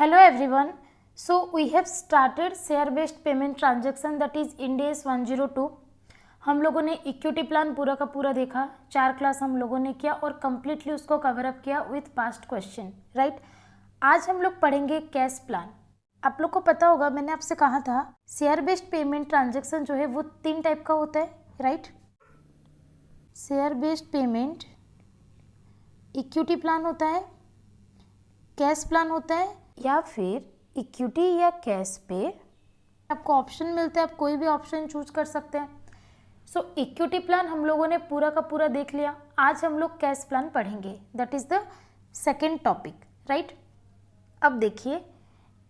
Hello everyone. So we have started share based payment transaction that is Ind AS 102. हम लोगों ने equity plan पूरा का पूरा देखा, 4 क्लास हम लोगों ने किया और कम्प्लीटली उसको कवर अप किया विथ पास्ट क्वेश्चन, राइट। आज हम लोग पढ़ेंगे कैश प्लान। आप लोग को पता होगा, मैंने आपसे कहा था शेयर बेस्ड पेमेंट ट्रांजेक्शन जो है वो 3 टाइप का होता है, right. Share based payment equity plan होता है, कैश प्लान होता है, या फिर इक्विटी या कैश पे आपको ऑप्शन मिलते हैं, आप कोई भी ऑप्शन चूज कर सकते हैं। सो इक्विटी प्लान हम लोगों ने पूरा का पूरा देख लिया। आज हम लोग कैश प्लान पढ़ेंगे, that is the second topic, right. अब देखिए,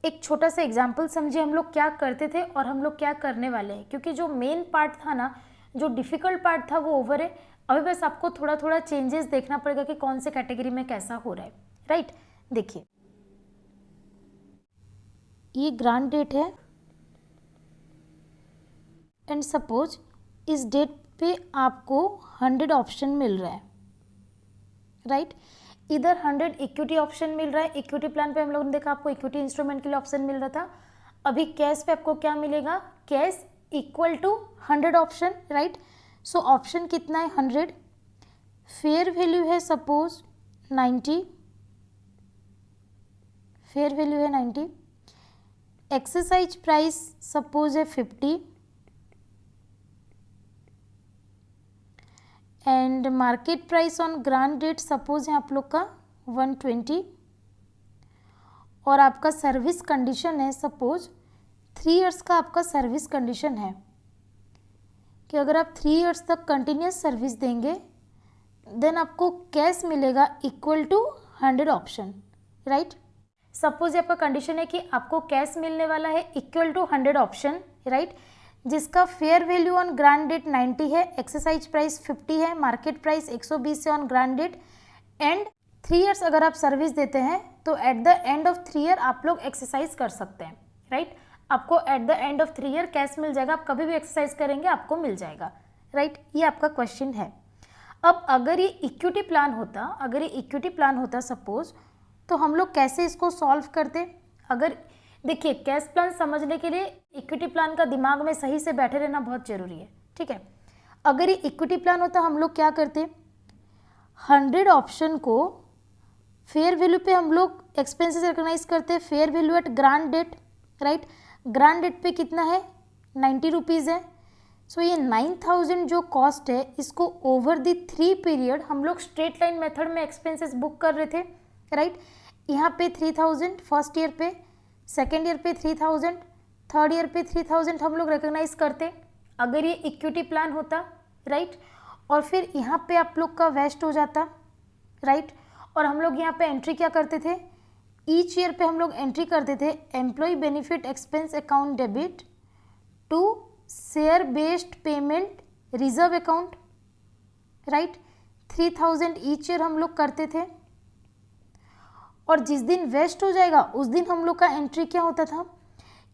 एक छोटा सा एग्जाम्पल समझिए हम लोग क्या करते थे और हम लोग क्या करने वाले हैं, क्योंकि जो मेन पार्ट था ना, जो डिफिकल्ट पार्ट था वो ओवर है। अभी बस आपको थोड़ा थोड़ा चेंजेस देखना पड़ेगा कि कौन से कैटेगरी में कैसा हो रहा है, राइट। देखिए, ये ग्रांट डेट है एंड सपोज इस डेट पे आपको 100 ऑप्शन मिल रहा है, राइट। इधर 100 इक्विटी ऑप्शन मिल रहा है। इक्विटी प्लान पे हम लोगों ने देखा आपको इक्विटी इंस्ट्रूमेंट के लिए ऑप्शन मिल रहा था। अभी कैश पे आपको क्या मिलेगा, cash equal to 100 option, right. So option कितना है, 100। फेयर वैल्यू है सपोज 90, फेयर वैल्यू है 90। एक्सरसाइज प्राइस सपोज है 50 and market price on grant date suppose है आप लोग का 120 और आपका सर्विस कंडीशन है सपोज 3 इयर्स का आपका सर्विस कंडीशन है कि अगर आप 3 इयर्स तक कंटिन्यूस सर्विस देंगे देन आपको कैश मिलेगा equal to 100 option, right. Suppose आपका कंडीशन है कि आपको कैश मिलने वाला है इक्वल टू 100 ऑप्शन, राइट, जिसका fair value on grant date 90 है, एक्सरसाइज प्राइस 50 है, मार्केट प्राइस 120 है on grant date and 3 years अगर आप सर्विस देते हैं तो at the end of 3 year आप लोग एक्सरसाइज कर सकते हैं, राइट। आपको at the end of 3 year cash मिल जाएगा, आप कभी भी एक्सरसाइज करेंगे आपको मिल जाएगा, राइट। ये आपका क्वेश्चन है। अब अगर ये इक्विटी प्लान होता सपोज, तो हम लोग कैसे इसको सॉल्व करते। अगर देखिए, कैश प्लान समझने के लिए इक्विटी प्लान का दिमाग में सही से बैठे रहना बहुत जरूरी है, ठीक है। अगर ये इक्विटी प्लान होता हम लोग क्या करते, 100 ऑप्शन को फेयर वैल्यू पे हम लोग एक्सपेंसेस रिकॉग्नाइज करते हैं, fair value at grant date, right. Grant date पे कितना है, 90 रुपीज़ है। सो ये 9000 जो कॉस्ट है इसको ओवर द 3 पीरियड हम लोग स्ट्रेट लाइन मेथड में एक्सपेंसेस बुक कर रहे थे, राइट। यहाँ पे 3000 फर्स्ट ईयर पे, सेकेंड ईयर पे 3000, थर्ड ईयर पे 3000 हम लोग रिकॉग्नाइज करते अगर ये इक्विटी प्लान होता, राइट। और फिर यहाँ पे आप लोग का वेस्ट हो जाता, राइट। और हम लोग यहाँ पे एंट्री क्या करते थे, ईच ईयर पे हम लोग एंट्री करते थे employ benefit expense account debit to share based payment reserve account, right. 3000 each year हम लोग करते थे और जिस दिन वेस्ट हो जाएगा उस दिन हम लोग का एंट्री क्या होता था,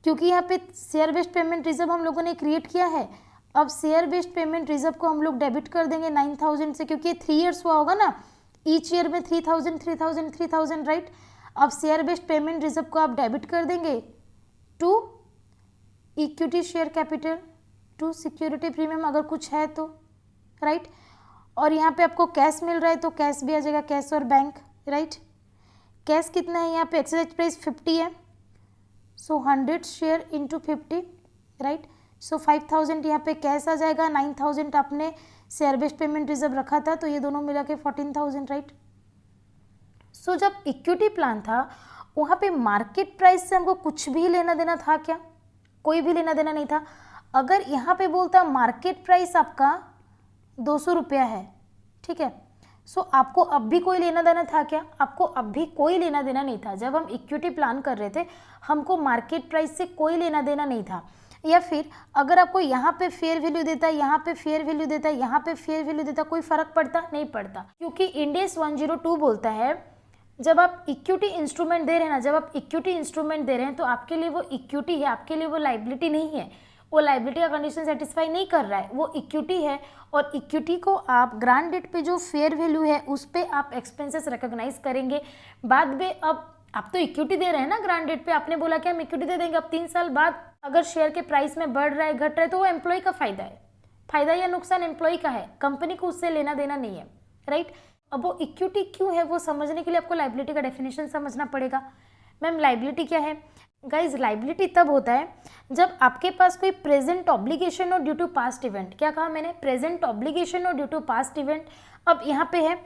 क्योंकि यहाँ पे शेयर बेस्ड पेमेंट रिजर्व हम लोगों ने क्रिएट किया है। अब शेयर बेस्ड पेमेंट रिजर्व को हम लोग डेबिट कर देंगे 9000 से, क्योंकि 3 इयर्स हुआ होगा ना, ईच ईयर में 3000 3000 3000, राइट। अब शेयर बेस्ड पेमेंट रिजर्व को आप डेबिट कर देंगे to equity share capital to security premium अगर कुछ है तो, राइट। और यहाँ पे आपको कैश मिल रहा है तो कैश भी आ जाएगा, कैश और बैंक, राइट। कैश कितना है यहाँ पे, एक्सरसाइज प्राइस 50 है, सो 100 शेयर इंटू 50, राइट। सो 5000 यहाँ पे कैश आ जाएगा, 9000 आपने शेयर बेस्ड पेमेंट रिजर्व रखा था, तो ये दोनों मिला के 14000, राइट। सो जब इक्विटी प्लान था वहाँ पे मार्केट प्राइस से हमको कुछ भी लेना देना था क्या, कोई भी लेना देना नहीं था। अगर यहाँ पे बोलता मार्केट प्राइस आपका 200 रुपया है, ठीक है, सो आपको अब भी कोई लेना देना था क्या, आपको अब भी कोई लेना देना नहीं था। जब हम इक्विटी प्लान कर रहे थे हमको मार्केट प्राइस से कोई लेना देना नहीं था। या फिर अगर आपको यहाँ पे फेयर वैल्यू देता है, यहाँ पे फेयर वैल्यू देता है, यहाँ पे फेयर वैल्यू देता, कोई फर्क पड़ता नहीं पड़ता, क्योंकि इंड एस 102 बोलता है जब आप इक्विटी इंस्ट्रूमेंट दे रहे हैं ना, जब आप इक्विटी इंस्ट्रूमेंट दे रहे हैं तो आपके लिए वो इक्विटी है, आपके लिए वो लाइबिलिटी नहीं है। वो लाइबिलिटी का कंडीशन सेटिस्फाई नहीं कर रहा है, वो इक्विटी है और इक्विटी को आप ग्रांट डेट पे जो फेयर वैल्यू है उस पे आप एक्सपेंसेस रिकॉग्नाइज करेंगे। बाद में अब आप तो इक्विटी दे रहे हैं ना ग्रांट डेट पे, आपने बोला कि हम इक्विटी दे देंगे। अब 3 साल बाद अगर शेयर के प्राइस में बढ़ रहा है घट रहा है तो वो एम्प्लॉय का फायदा है, फायदा या नुकसान एम्प्लॉय का है, कंपनी को उससे लेना देना नहीं है, राइट। अब वो इक्विटी क्यों है वो समझने के लिए आपको लायबिलिटी का डेफिनेशन समझना पड़ेगा। मैम लायबिलिटी क्या है? गाइज लायबिलिटी तब होता है जब आपके पास कोई प्रेजेंट ऑब्लिगेशन और ड्यू टू पास्ट इवेंट, क्या कहा मैंने, प्रेजेंट ऑब्लिगेशन और ड्यू टू पास्ट इवेंट। अब यहाँ पे है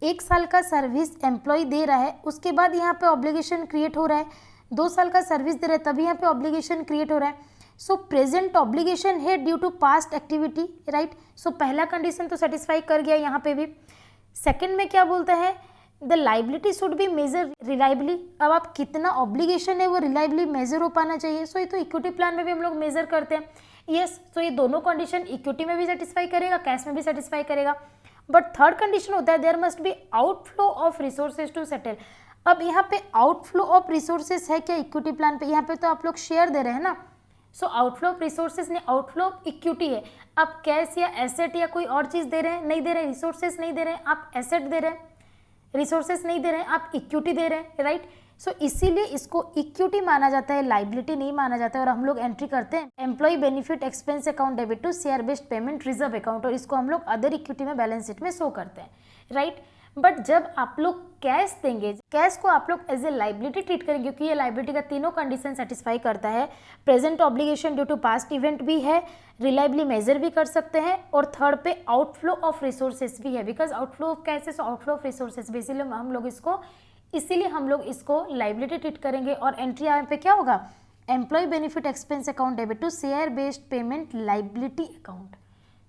1 साल का सर्विस एम्प्लॉय दे रहा है, उसके बाद यहाँ पे ऑब्लिगेशन क्रिएट हो रहा है, 2 साल का सर्विस दे रहा है तभी यहाँ पे ऑब्लिगेशन क्रिएट हो रहा है। सो प्रेजेंट ऑब्लिगेशन है due to past activity, right. So पहला कंडीशन तो सेटिस्फाई कर गया यहाँ पे भी। सेकंड में क्या बोलता है, the liability should be measure reliably. अब आप कितना ऑब्लिगेशन है वो रिलायबली मेजर हो पाना चाहिए। सो ये तो इक्विटी प्लान में भी हम लोग मेजर करते हैं, यस। सो ये दोनों कंडीशन इक्विटी में भी सेटिस्फाई करेगा, कैश में भी सेटिस्फाई करेगा। बट थर्ड कंडीशन होता है there must be outflow of resources to settle. अब यहाँ पे आउटफ्लो ऑफ रिसोर्सेज है क्या इक्विटी प्लान पे? यहाँ पे तो आप लोग शेयर दे रहे हैं ना, सो आउटफ्लो ऑफ रिसोर्सेज ने आउटफ्लो ऑफ इक्विटी है। आप कैश या एसेट या कोई और चीज दे रहे हैं, नहीं दे रहे, रिसोर्सेज नहीं दे रहे हैं, आप एसेट दे रहे हैं, रिसोर्सेज नहीं दे रहे हैं, आप इक्विटी दे रहे हैं, राइट। सो इसीलिए इसको इक्विटी माना जाता है, लाइबिलिटी नहीं माना जाता है। और हम लोग एंट्री करते हैं employ benefit expense account debit to share based payment reserve account, और इसको हम लोग अदर इक्विटी में बैलेंस शीट में शो करते हैं, राइट। बट जब आप लोग कैश देंगे, कैश को आप लोग एज ए लाइबिलिटी ट्रीट करेंगे, क्योंकि ये लाइबिलिटी का तीनों कंडीशन सेटिस्फाई करता है। Present obligation due to past event भी है, रिलायबली मेजर भी कर सकते हैं, और थर्ड पे आउटफ्लो ऑफ रिसोर्सेज भी है, because outflow of cash is outflow of resources भी, इसीलिए हम लोग इसको लाइबिलिटी ट्रीट करेंगे। और एंट्री यहाँ पे क्या होगा, employ benefit expense account debit to share based payment liability account,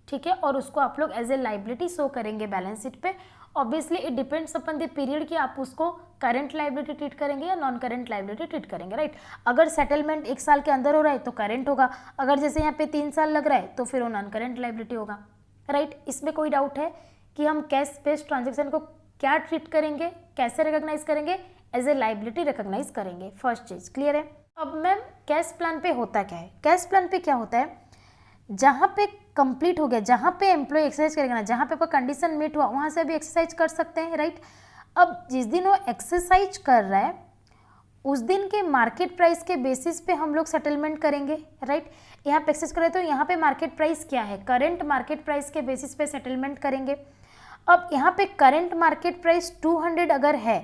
ठीक है। और उसको आप लोग एज ए लाइबिलिटी शो करेंगे बैलेंस शीट पे। Obviously it depends upon the period कि आप उसको करंट लाइबिलिटी ट्रीट करेंगे या नॉन करंट लाइबिलिटी ट्रीट करेंगे, राइट। अगर सेटलमेंट 1 साल के अंदर हो रहा है तो करंट होगा, अगर जैसे यहाँ पे 3 साल लग रहा है तो फिर वो नॉन करंट लाइबिलिटी होगा, राइट। इसमें कोई डाउट है कि हम कैश बेस्ड ट्रांजेक्शन को क्या ट्रीट करेंगे, कैसे रिकॉग्नाइज करेंगे, एज ए लाइबिलिटी रिकॉग्नाइज करेंगे, फर्स्ट चीज क्लियर है। अब मैम कैश प्लान पे होता क्या है, कैश प्लान पे क्या होता है, जहाँ पे कंप्लीट हो गया, जहाँ पे एम्प्लॉय एक्सरसाइज करेगा ना, जहाँ पे आपका कंडीशन मीट हुआ वहाँ से अभी एक्सरसाइज कर सकते हैं, राइट। अब जिस दिन वो एक्सरसाइज कर रहा है उस दिन के मार्केट प्राइस के बेसिस पे हम लोग सेटलमेंट करेंगे, राइट। यहाँ पे एक्सरसाइज कर रहे तो यहाँ पे मार्केट प्राइस क्या है, करंट मार्केट प्राइस के बेसिस पे सेटलमेंट करेंगे। अब यहाँ पे करंट मार्केट प्राइस 200 अगर है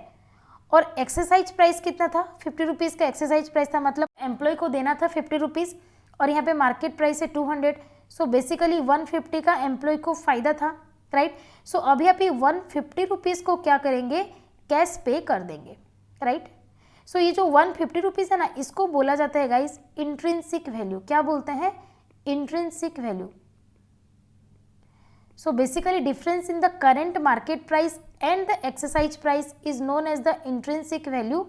और एक्सरसाइज प्राइस कितना था, 50 रुपीज़ का एक्सरसाइज प्राइस था, मतलब एम्प्लॉय को देना था 50 रुपीज़, और यहाँ पे मार्केट प्राइस है 200, सो बेसिकली 150 का एम्प्लॉय को फायदा था, राइट। सो अभी आप 150 रुपीज़ को क्या करेंगे, कैश पे कर देंगे, राइट। सो ये जो 150 रुपीज़ है ना, इसको बोला जाता है गाइस इंट्रिंसिक वैल्यू। क्या बोलते हैं, intrinsic value. So basically difference in the current market price and the exercise price is known as the intrinsic value,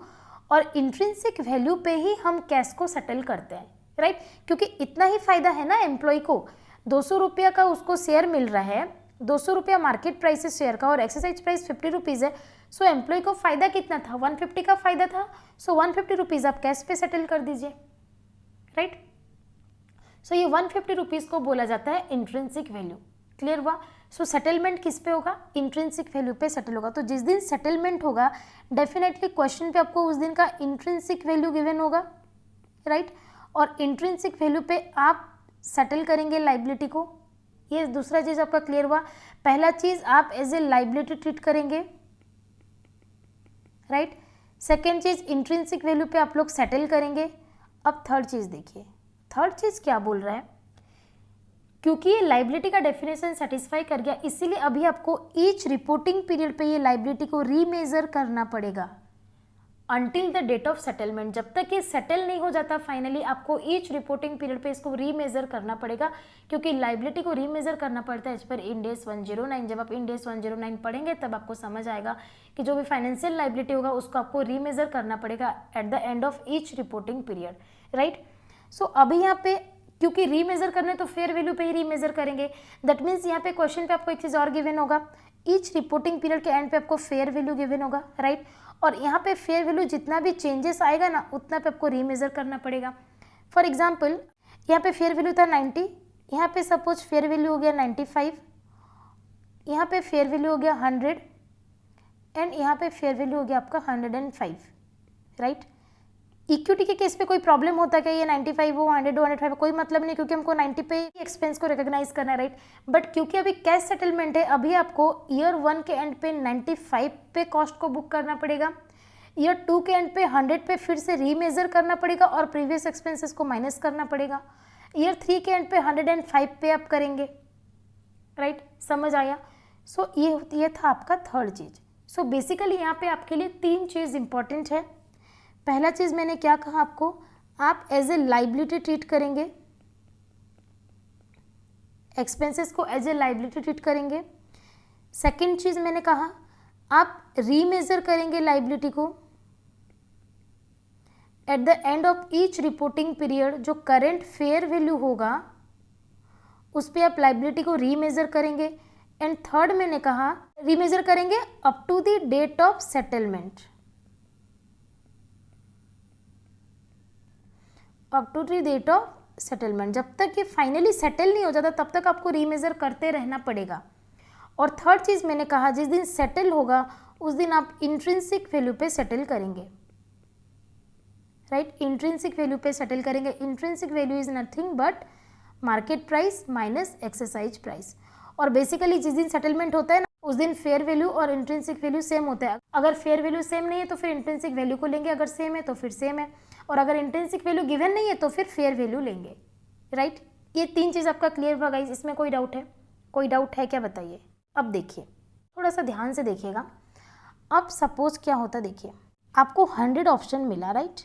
और intrinsic value पे ही हम कैश को सेटल करते हैं, राइट। क्योंकि इतना ही फायदा है ना एम्प्लॉय को, 200 रुपया का उसको शेयर मिल रहा है, 200 रुपया मार्केट प्राइस है शेयर का और एक्सरसाइज प्राइस 50 रुपीज़ है। सो एम्प्लॉय को फायदा कितना था, 150 का फायदा था। सो 150 रुपीज़ आप कैश पे सेटल कर दीजिए, राइट। सो ये 150 रुपीज़ को बोला जाता है इंट्रिंसिक वैल्यू, क्लियर हुआ। सो सेटलमेंट किस पे होगा, इंट्रिंसिक वैल्यू पे सेटल होगा। तो जिस दिन सेटलमेंट होगा डेफिनेटली क्वेश्चन पे आपको उस दिन का इंट्रिंसिक वैल्यू गिवन होगा, राइट। और इंट्रिंसिक वैल्यू पे आप सेटल करेंगे लाइबिलिटी को। ये दूसरा चीज आपका क्लियर हुआ। पहला चीज आप एज ए लाइबिलिटी ट्रीट करेंगे, राइट। सेकेंड चीज इंट्रिंसिक वैल्यू पे आप लोग सेटल करेंगे। अब थर्ड चीज देखिए, थर्ड चीज क्या बोल रहा है, क्योंकि ये लाइबिलिटी का डेफिनेशन सेटिस्फाई कर गया इसीलिए अभी आपको ईच रिपोर्टिंग पीरियड पे ये लाइबिलिटी को रीमेजर करना पड़ेगा until the date of settlement. जब तक ये सेटल नहीं हो जाता फाइनली आपको ईच रिपोर्टिंग पीरियड पे इसको रीमेजर करना पड़ेगा, क्योंकि लाइबिलिटी को रीमेजर करना पड़ता है एज पर इंड एस 109। जब आप इंड एस 109 पढ़ेंगे तब आपको समझ आएगा कि जो भी फाइनेंशियल लाइबिलिटी होगा उसको आपको रीमेजर करना पड़ेगा at the end of each reporting period, right. So अभी यहाँ पे क्योंकि रीमेजर करने तो फेयर वैल्यू पे ही रीमेजर करेंगे, दैट मीन्स यहाँ पे क्वेश्चन पे आपको एक चीज़ और गिवन होगा, ईच रिपोर्टिंग पीरियड के एंड पे आपको फेयर वैल्यू गिवन होगा, राइट। और यहाँ पे फेयर वैल्यू जितना भी चेंजेस आएगा ना उतना पे आपको रीमेजर करना पड़ेगा। फॉर एग्जाम्पल यहाँ पे फेयर वैल्यू था 90, यहाँ पे सपोज फेयर वैल्यू हो गया 95, यहाँ पे फेयर वैल्यू हो गया 100 एंड यहाँ पे फेयर वैल्यू हो गया आपका 105, राइट। इक्विटी के केस पे कोई प्रॉब्लम होता है क्या, ये 95 हो, 100 हो, 105 कोई मतलब नहीं, क्योंकि हमको 90 पे एक्सपेंस को रिकॉग्नाइज करना है, राइट। बट क्योंकि अभी कैश सेटलमेंट है, अभी आपको ईयर 1 के एंड पे 95 पे कॉस्ट को बुक करना पड़ेगा, ईयर 2 के एंड पे 100 पे फिर से रीमेजर करना पड़ेगा और प्रीवियस एक्सपेंसेस को माइनस करना पड़ेगा, ईयर 3 के एंड पे 105 पे आप करेंगे, राइट। समझ आया। सो ये था आपका थर्ड चीज। सो बेसिकली यहाँ पे आपके लिए 3 चीज़ इंपॉर्टेंट है। पहला चीज़ मैंने क्या कहा आपको, आप एज ए लाइबिलिटी ट्रीट करेंगे, एक्सपेंसेस को एज ए लाइबिलिटी ट्रीट करेंगे। सेकंड चीज़ मैंने कहा आप रीमेजर करेंगे लाइबिलिटी को eight the end of each reporting period, जो करेंट फेयर वैल्यू होगा उस पर आप लाइबिलिटी को रीमेजर करेंगे। एंड थर्ड मैंने कहा रीमेजर करेंगे up to the date of settlement, up to the date of settlement, जब तक ये फाइनली सेटल नहीं हो जाता तब तक आपको रीमेजर करते रहना पड़ेगा। और थर्ड चीज़ मैंने कहा जिस दिन सेटल होगा उस दिन आप इंट्रिंसिक वैल्यू पे सेटल करेंगे, राइट। इंट्रिंसिक वैल्यू पे सेटल करेंगे। Intrinsic value is nothing but market price minus exercise price. और बेसिकली जिस दिन सेटलमेंट होता है ना उस दिन फेयर वैल्यू और इंट्रिंसिक वैल्यू सेम होता है। अगर फेयर वैल्यू सेम नहीं है तो फिर इंट्रिंसिक वैल्यू को लेंगे, अगर सेम है तो फिर सेम है, और अगर इंट्रिंसिक वैल्यू गिवन नहीं है तो फिर फेयर वैल्यू लेंगे, राइट। ये 3 चीज़ आपका क्लियर हुआ गाइस। इसमें कोई डाउट है? कोई डाउट है क्या, बताइए। अब देखिए थोड़ा सा ध्यान से देखिएगा। अब सपोज क्या होता, देखिए आपको 100 ऑप्शन मिला, राइट।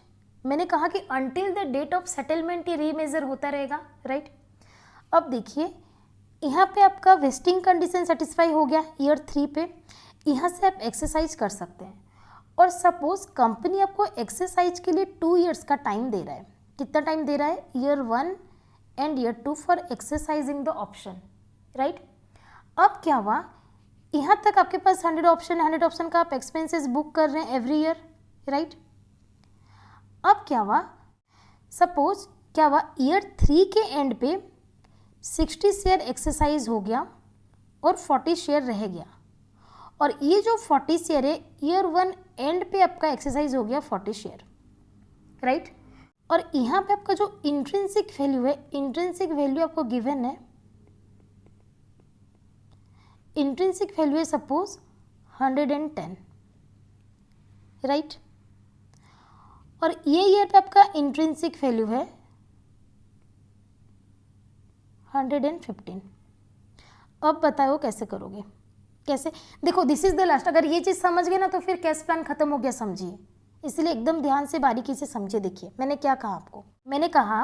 मैंने कहा कि until the date of settlement ये रीमेजर होता रहेगा, राइट। अब देखिए यहाँ पे आपका वेस्टिंग कंडीशन सेटिस्फाई हो गया ईयर 3 पे, यहाँ से आप एक्सरसाइज कर सकते हैं। और सपोज कंपनी आपको एक्सरसाइज के लिए 2 ईयर्स का टाइम दे रहा है। कितना टाइम दे रहा है? Year 1 and year 2 for exercising the option, right. अब क्या हुआ, यहाँ तक आपके पास 100 ऑप्शन है, 100 ऑप्शन का आप एक्सपेंसेस बुक कर रहे हैं एवरी ईयर, राइट। अब क्या हुआ, सपोज क्या हुआ, ईयर 3 के एंड पे 60 शेयर एक्सरसाइज हो गया और 40 शेयर रह गया, और ये जो 40 शेयर है ईयर 1 एंड पे आपका एक्सरसाइज हो गया 40 शेयर, राइट। और यहाँ पे आपका जो इंट्रिंसिक वैल्यू है, इंट्रिंसिक वैल्यू आपको गिवन है, इंट्रिंसिक वैल्यू है सपोज 110, राइट। और ये ईयर पे आपका इंट्रिंसिक वैल्यू है 115। अब बताओ कैसे करोगे, कैसे? देखो दिस इज द लास्ट। अगर ये चीज़ समझ गए ना तो फिर कैश प्लान खत्म हो गया, समझिए। इसलिए एकदम ध्यान से बारीकी से समझिए। देखिए मैंने क्या कहा आपको, मैंने कहा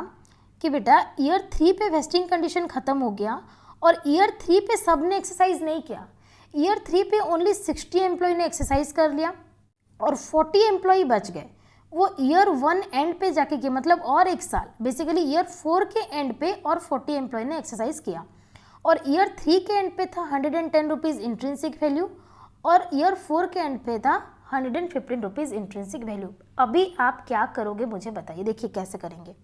कि बेटा ईयर 3 पे वेस्टिंग कंडीशन खत्म हो गया और ईयर 3 पे सब ने एक्सरसाइज नहीं किया। ईयर 3 पे ओनली 60 एम्प्लॉय ने एक्सरसाइज कर लिया और 40 एम्प्लॉय बच गए। वो ईयर 1 एंड पे जाके किया, मतलब और 1 साल, बेसिकली ईयर 4 के एंड पे और 40 एम्प्लॉय ने एक्सरसाइज किया। और ईयर 3 के एंड पे था 110 रुपीज़ इंट्रिंसिक वैल्यू और ईयर 4 के एंड पे था 115 रुपीज़ इंट्रिंसिक वैल्यू। अभी आप क्या करोगे मुझे बताइए। देखिए कैसे करेंगे।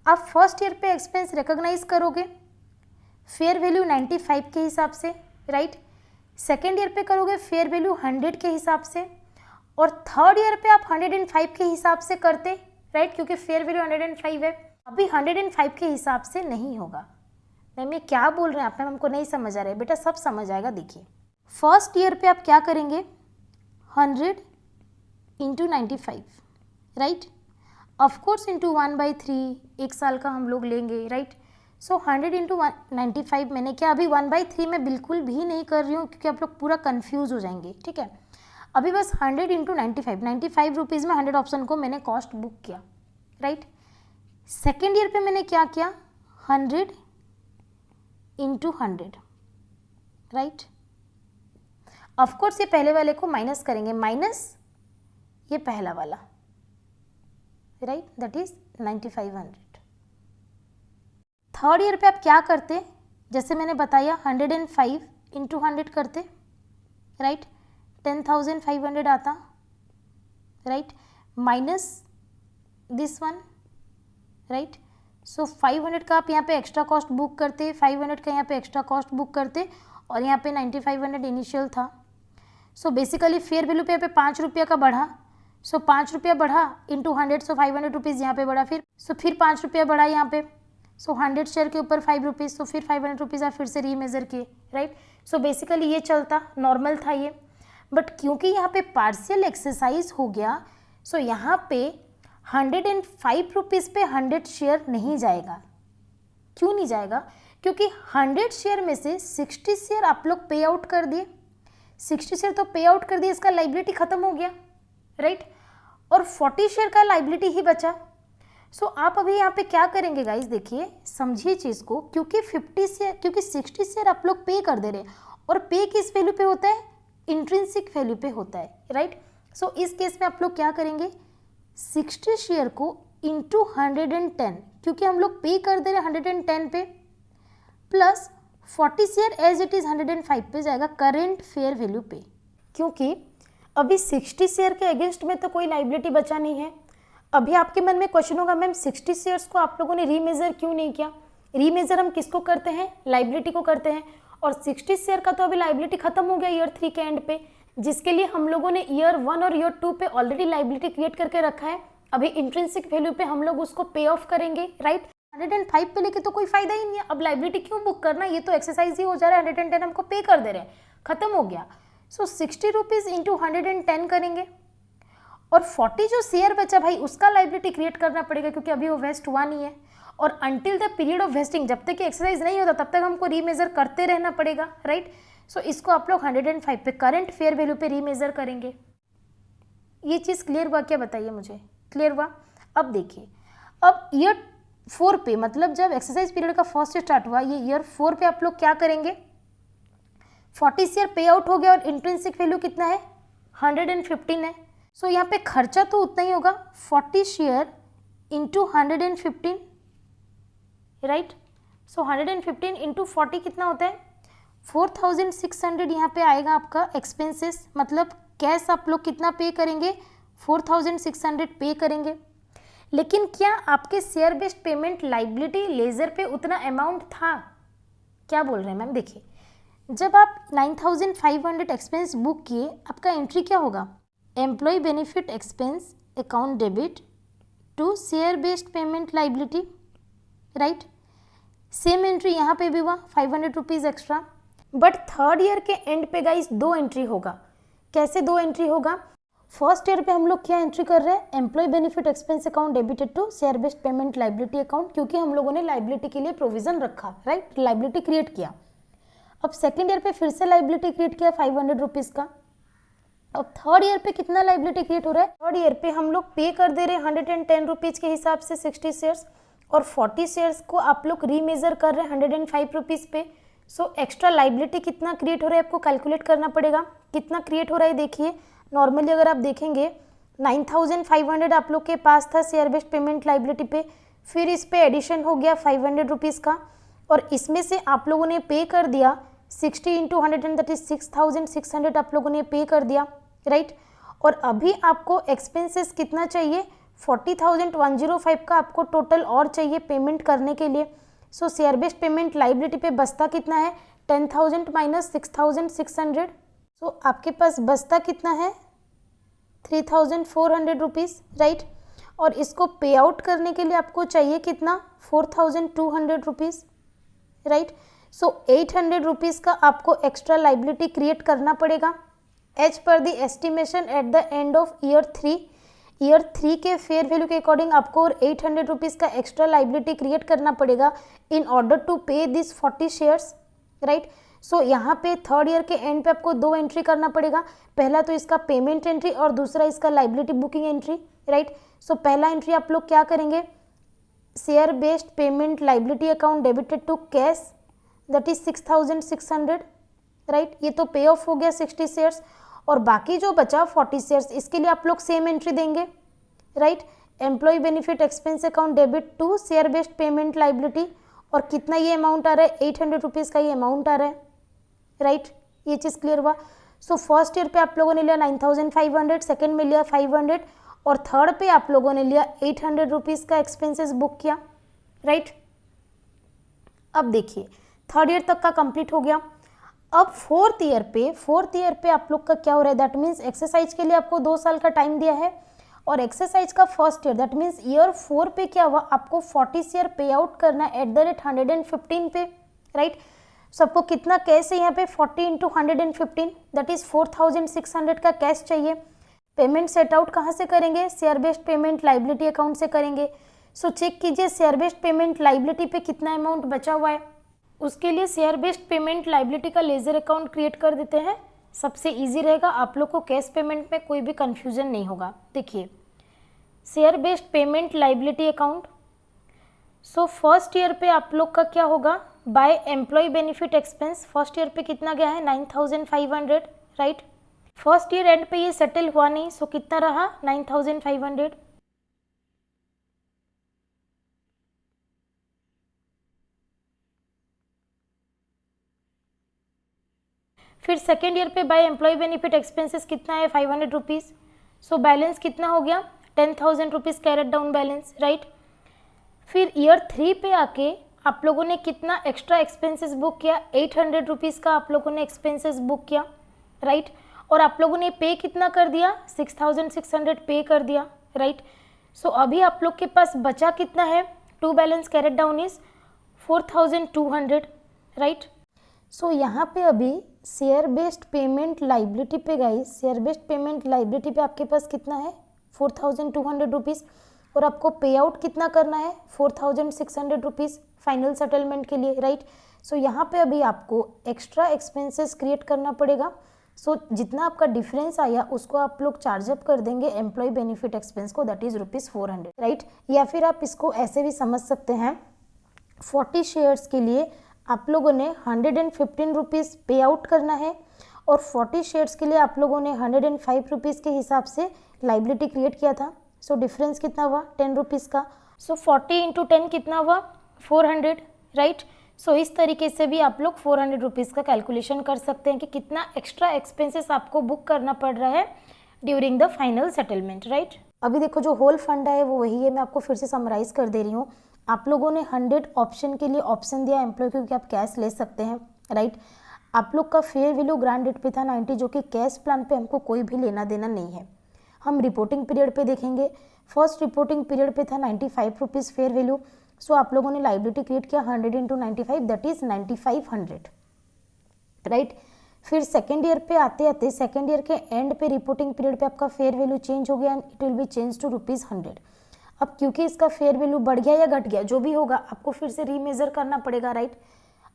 आप फर्स्ट ईयर पे एक्सपेंस रिकॉग्नाइज करोगे फेयर वैल्यू 95 के हिसाब से, राइट। सेकेंड ईयर पे करोगे फेयर वैल्यू 100 के हिसाब से, और थर्ड ईयर पे आप 105 के हिसाब से करते, राइट, क्योंकि फेयर वैल्यू 105 है। अभी 105 के हिसाब से नहीं होगा। मैम ये क्या बोल रहे हैं आप? मैम हमको नहीं समझ आ रहा है। बेटा सब समझ आएगा। देखिए फर्स्ट ईयर पे आप क्या करेंगे, 100 इंटू 95, राइट। ऑफकोर्स इंटू 1/3 1 साल का हम लोग लेंगे, राइट। सो 100 इंटू 95 मैंने क्या, अभी 1/3 मैं बिल्कुल भी नहीं कर रही हूँ क्योंकि आप लोग पूरा कन्फ्यूज हो जाएंगे, ठीक है। अभी बस 100 इंटू 95 रुपीज़ में 100 ऑप्शन को मैंने कॉस्ट बुक किया, राइट। सेकेंड ईयर पे मैंने क्या किया, 100 इंटू 100, राइट। ऑफकोर्स ये पहले वाले को माइनस करेंगे, माइनस ये पहला वाला, right, that is 9500। Third year पे आप क्या करते, जैसे मैंने बताया 105 इंटू 100 करते, राइट, 10,500 आता, right, minus this one, right. So 500 का आप यहाँ पे एक्स्ट्रा कॉस्ट बुक करते, 500 का यहाँ पे एक्स्ट्रा कॉस्ट बुक करते, और यहाँ पे 9500 इनिशियल था। सो बेसिकली फेयर वैल्यू पे यहाँ पे 5 रुपये का बढ़ा, सो 5 रुपया बढ़ा इंटू 100, सो 500 रुपीज़ यहाँ पे बढ़ा, फिर 5 रुपया बढ़ा यहाँ पे, सो 100 शेयर के ऊपर 5 रुपीज़, तो फिर 500 रुपीज़ आप फिर से रीमेजर किए, राइट। सो बेसिकली ये चलता, नॉर्मल था ये, बट क्योंकि यहाँ पे पार्शियल एक्सरसाइज हो गया, सो यहाँ पे 105 रुपीज़ पे 100 शेयर नहीं जाएगा। क्यों नहीं जाएगा? क्योंकि 100 शेयर में से 60 शेयर आप लोग पे आउट कर दिए, 60 शेयर तो पे आउट कर दिए, इसका लाइबिलिटी खत्म हो गया, राइट। और 40 शेयर का लाइबिलिटी ही बचा। सो आप अभी यहाँ पे क्या करेंगे गाइज, देखिए समझिए चीज़ को, क्योंकि 60 शेयर आप लोग पे कर दे रहे हैं, और पे किस वैल्यू पे होता है? इंट्रिंसिक वैल्यू पे होता है, राइट। सो इस केस में आप लोग क्या करेंगे, 60 शेयर को इंटू 110, क्योंकि हम लोग पे कर दे रहे हैं 110 पे, plus 40 share as it is 105 पे जाएगा करेंट फेयर वैल्यू पे, क्योंकि अभी 60 शेयर के अगेंस्ट में तो कोई लाइबिलिटी बचा नहीं है। अभी आपके मन में क्वेश्चन होगा, मैम 60 शेयर्स को आप लोगों ने रीमेजर क्यों नहीं किया? रीमेजर हम किसको करते हैं? लाइबिलिटी को करते हैं, और 60 शेयर का तो अभी लाइबिलिटी खत्म हो गया ईयर 3 के एंड पे, जिसके लिए हम लोगों ने ईयर 1 और ईयर 2 पे ऑलरेडी लाइबिलिटी क्रिएट करके रखा है। अभी इंट्रिंसिक वैल्यू पे हम लोग उसको पे ऑफ करेंगे, राइट। 105 पे लेके तो कोई फायदा ही नहीं है, अब लाइबिलिटी क्यों बुक करना, ये तो एक्सरसाइज ही हो जा रहा है, 110 हमको पे कर दे रहे हैं, खत्म हो गया। सो 60 रुपीज़ इंटू 110 करेंगे, और 40 जो शेयर बचा भाई उसका लाइबिलिटी क्रिएट करना पड़ेगा, क्योंकि अभी वो वेस्ट हुआ नहीं है, और until the period of wasting, जब तक कि एक्सरसाइज नहीं होता तब तक हमको रीमेजर करते रहना पड़ेगा, राइट। सो इसको आप लोग 105 पे करंट फेयर वैल्यू पे रीमेजर करेंगे। ये चीज़ क्लियर हुआ क्या, बताइए मुझे, क्लियर हुआ? अब देखिए, अब ईयर 4 पे, मतलब जब एक्सरसाइज पीरियड का फर्स्ट स्टार्ट हुआ, ये ईयर 4 पे आप लोग क्या करेंगे, 40 शेयर पे आउट हो गया, और इंट्रिंसिक वैल्यू कितना है? 115 है। सो यहाँ पे खर्चा तो उतना ही होगा, 40 शेयर इंटू 115, राइट। सो 115 इंटू 40 कितना होता है? 4600 यहाँ पे आएगा आपका एक्सपेंसेस, मतलब कैश आप लोग कितना पे करेंगे? 4600 पे करेंगे। लेकिन क्या आपके share based payment liability ledger पे उतना अमाउंट था? क्या बोल रहे हैं मैम? देखिए, जब आप 9500 एक्सपेंस बुक किए, आपका एंट्री क्या होगा? Employ benefit expense account debit to share based payment liability, right. Same entry यहाँ पे भी हुआ, 500 rupees extra. But third year के एंड पे गाइस 2 एंट्री होगा। कैसे 2 एंट्री होगा? फर्स्ट ईयर पे हम लोग क्या एंट्री कर रहे हैं? Employ benefit expense account debited to share based payment liability account, क्योंकि हम लोगों ने लाइबिलिटी के लिए प्रोविजन रखा, राइट, लाइबिलिटी क्रिएट किया। अब सेकेंड ईयर पे फिर से लाइबिलिटी क्रिएट किया 500 रुपीज़ का। अब थर्ड ईयर पे कितना लाइबिलिटी क्रिएट हो रहा है? थर्ड ईयर पे हम लोग पे कर दे रहे हैं 110 रुपीज़ के हिसाब से 60 शेयर्स, और 40 शेयर्स को आप लोग रीमेजर कर रहे हैं 105 रुपीज़ पे। सो एक्स्ट्रा लाइबिलिटी कितना क्रिएट हो रहा है आपको कैलकुलेट करना पड़ेगा। कितना क्रिएट हो रहा है देखिए, नॉर्मली अगर आप देखेंगे 9500 आप लोग के पास था शेयर बेस्ड पेमेंट लाइबिलिटी पे, फिर इस पे एडिशन हो गया 500 रुपीज़ का, और इसमें से आप लोगों ने पे कर दिया 60 इंटू 110, दैट इज 6600 आप लोगों ने पे कर दिया, राइट। और अभी आपको एक्सपेंसेस कितना चाहिए? 40,105 का आपको टोटल और चाहिए पेमेंट करने के लिए। सो शेयर बेस्ड पेमेंट लाइबिलिटी पे बचता कितना है? 10,000 माइनस 6,600। सो आपके पास बचता कितना है? 3,400 रुपीज़, राइट। और इसको पे आउट करने के लिए आपको चाहिए कितना? 4,200 रुपीज़, राइट। सो 800 रुपीज़ का आपको एक्स्ट्रा लाइबिलिटी क्रिएट करना पड़ेगा as per the estimation at the end of year 3। Year 3 के फेयर वैल्यू के अकॉर्डिंग आपको और 800 रुपीज़ का एक्स्ट्रा लाइबिलिटी क्रिएट करना पड़ेगा इन ऑर्डर टू पे दिस 40 शेयर्स, राइट। सो यहाँ पे थर्ड ईयर के एंड पे आपको 2 एंट्री करना पड़ेगा। पहला तो इसका पेमेंट एंट्री और दूसरा इसका liability booking entry, right. So पहला एंट्री आप लोग क्या करेंगे? Share based payment liability account debited to cash, that is 6,600, right. ये तो पे ऑफ हो गया 60 शेयर्स, और बाकी जो बचा 40 शेयर्स, इसके लिए आप लोग सेम एंट्री देंगे, right. Employ benefit expense account debit to share based payment liability, और कितना ये अमाउंट आ रहा है? 800 रुपीज़ का ये अमाउंट आ रहा है, राइट। ये चीज़ क्लियर हुआ। सो फर्स्ट ईयर पे आप लोगों ने लिया 9,500, सेकेंड में लिया 500, और थर्ड पे आप लोगों ने लिया 800 रुपीज़ का एक्सपेंसेस बुक किया, राइट। अब देखिए थर्ड ईयर तक का कंप्लीट हो गया। अब फोर्थ ईयर पे आप लोग का क्या हो रहा है? दैट मीन्स एक्सरसाइज के लिए आपको 2 साल का टाइम दिया है, और एक्सरसाइज का first year that means year 4 पे क्या हुआ, आपको 40 शेयर पे आउट करना है एट द रेट 115 पे, राइट। सबको कितना कैश है यहाँ पे 40 इंटू 115 दैट इज 4600 का कैश चाहिए। पेमेंट सेट आउट कहाँ से करेंगे, share based payment liability account से करेंगे। सो चेक कीजिए शेयर बेस्ड पेमेंट लाइबिलिटी पे कितना अमाउंट बचा हुआ है। उसके लिए शेयर बेस्ड पेमेंट लाइबिलिटी का लेजर अकाउंट क्रिएट कर देते हैं, सबसे इजी रहेगा, आप लोग को कैश पेमेंट में कोई भी कंफ्यूजन नहीं होगा। देखिए share based payment liability account, so first year पे आप लोग का क्या होगा, by employ benefit expense first year पे कितना गया है 9500, राइट। फर्स्ट ईयर एंड पे ये सेटल हुआ नहीं, सो कितना रहा 9500। फिर सेकेंड ईयर पे बाय एम्प्लॉय बेनिफिट एक्सपेंसेस कितना है 500 रुपीज़, सो बैलेंस कितना हो गया 10,000 rupees carried down balance, right. फिर ईयर 3 पे आके आप लोगों ने कितना एक्स्ट्रा एक्सपेंसेस बुक किया, 800 रुपीज़ का आप लोगों ने एक्सपेंसेस बुक किया, राइट। और आप लोगों ने पे कितना कर दिया 6600 पे कर दिया, राइट। सो अभी आप लोग के पास बचा कितना है, to balance carried down is 4200, right. So यहाँ पे अभी शेयर बेस्ड पेमेंट लाइबिलिटी पे guys, share based payment liability पे आपके पास कितना है 4200 रुपीज़ और आपको पे आउट कितना करना है 4600 रुपीज़ फाइनल सेटलमेंट के लिए, राइट। सो यहाँ पे अभी आपको एक्स्ट्रा एक्सपेंसेस क्रिएट करना पड़ेगा। सो जितना आपका डिफरेंस आया उसको आप लोग चार्जअप कर देंगे एम्प्लॉय बेनिफिट एक्सपेंस को, दैट इज ₹400, राइट। या फिर आप इसको ऐसे भी समझ सकते हैं, 40 शेयर्स के लिए आप लोगों ने 115 रुपीज़ पे आउट करना है और 40 शेयर्स के लिए आप लोगों ने 105 रुपीज़ के हिसाब से लाइबिलिटी क्रिएट किया था। सो डिफरेंस कितना हुआ 10 रुपीज़ का। सो 40 इंटू 10 कितना हुआ 400, राइट। सो इस तरीके से भी आप लोग 400 रुपीज़ का कैलकुलेशन कर सकते हैं कि कितना एक्स्ट्रा एक्सपेंसेस आपको बुक करना पड़ रहा है during the final settlement, right. अभी देखो जो होल फंड है वो वही है, मैं आपको फिर से समराइज कर दे रही हूँ। आप लोगों ने 100 ऑप्शन के लिए ऑप्शन दिया एम्प्लॉय क्योंकि आप कैश ले सकते हैं, राइट। आप लोग का फेयर वैल्यू ग्रांड डेट पे था 90, जो कि कैश प्लान पे हमको कोई भी लेना देना नहीं है। हम रिपोर्टिंग पीरियड पे देखेंगे, फर्स्ट रिपोर्टिंग पीरियड पे था 95 रुपीज़ फेयर वैल्यू। सो आप लोगों ने लाइबिलिटी क्रिएट किया 100 इंटू 95 दैट इज 9500, राइट। फिर सेकेंड ईयर पे आते आते सेकेंड ईयर के एंड पे रिपोर्टिंग पीरियड पे आपका फेयर वैल्यू चेंज हो गया and it will be change to ₹100। अब क्योंकि इसका फेयर वैल्यू बढ़ गया या घट गया जो भी होगा आपको फिर से रीमेजर करना पड़ेगा, राइट।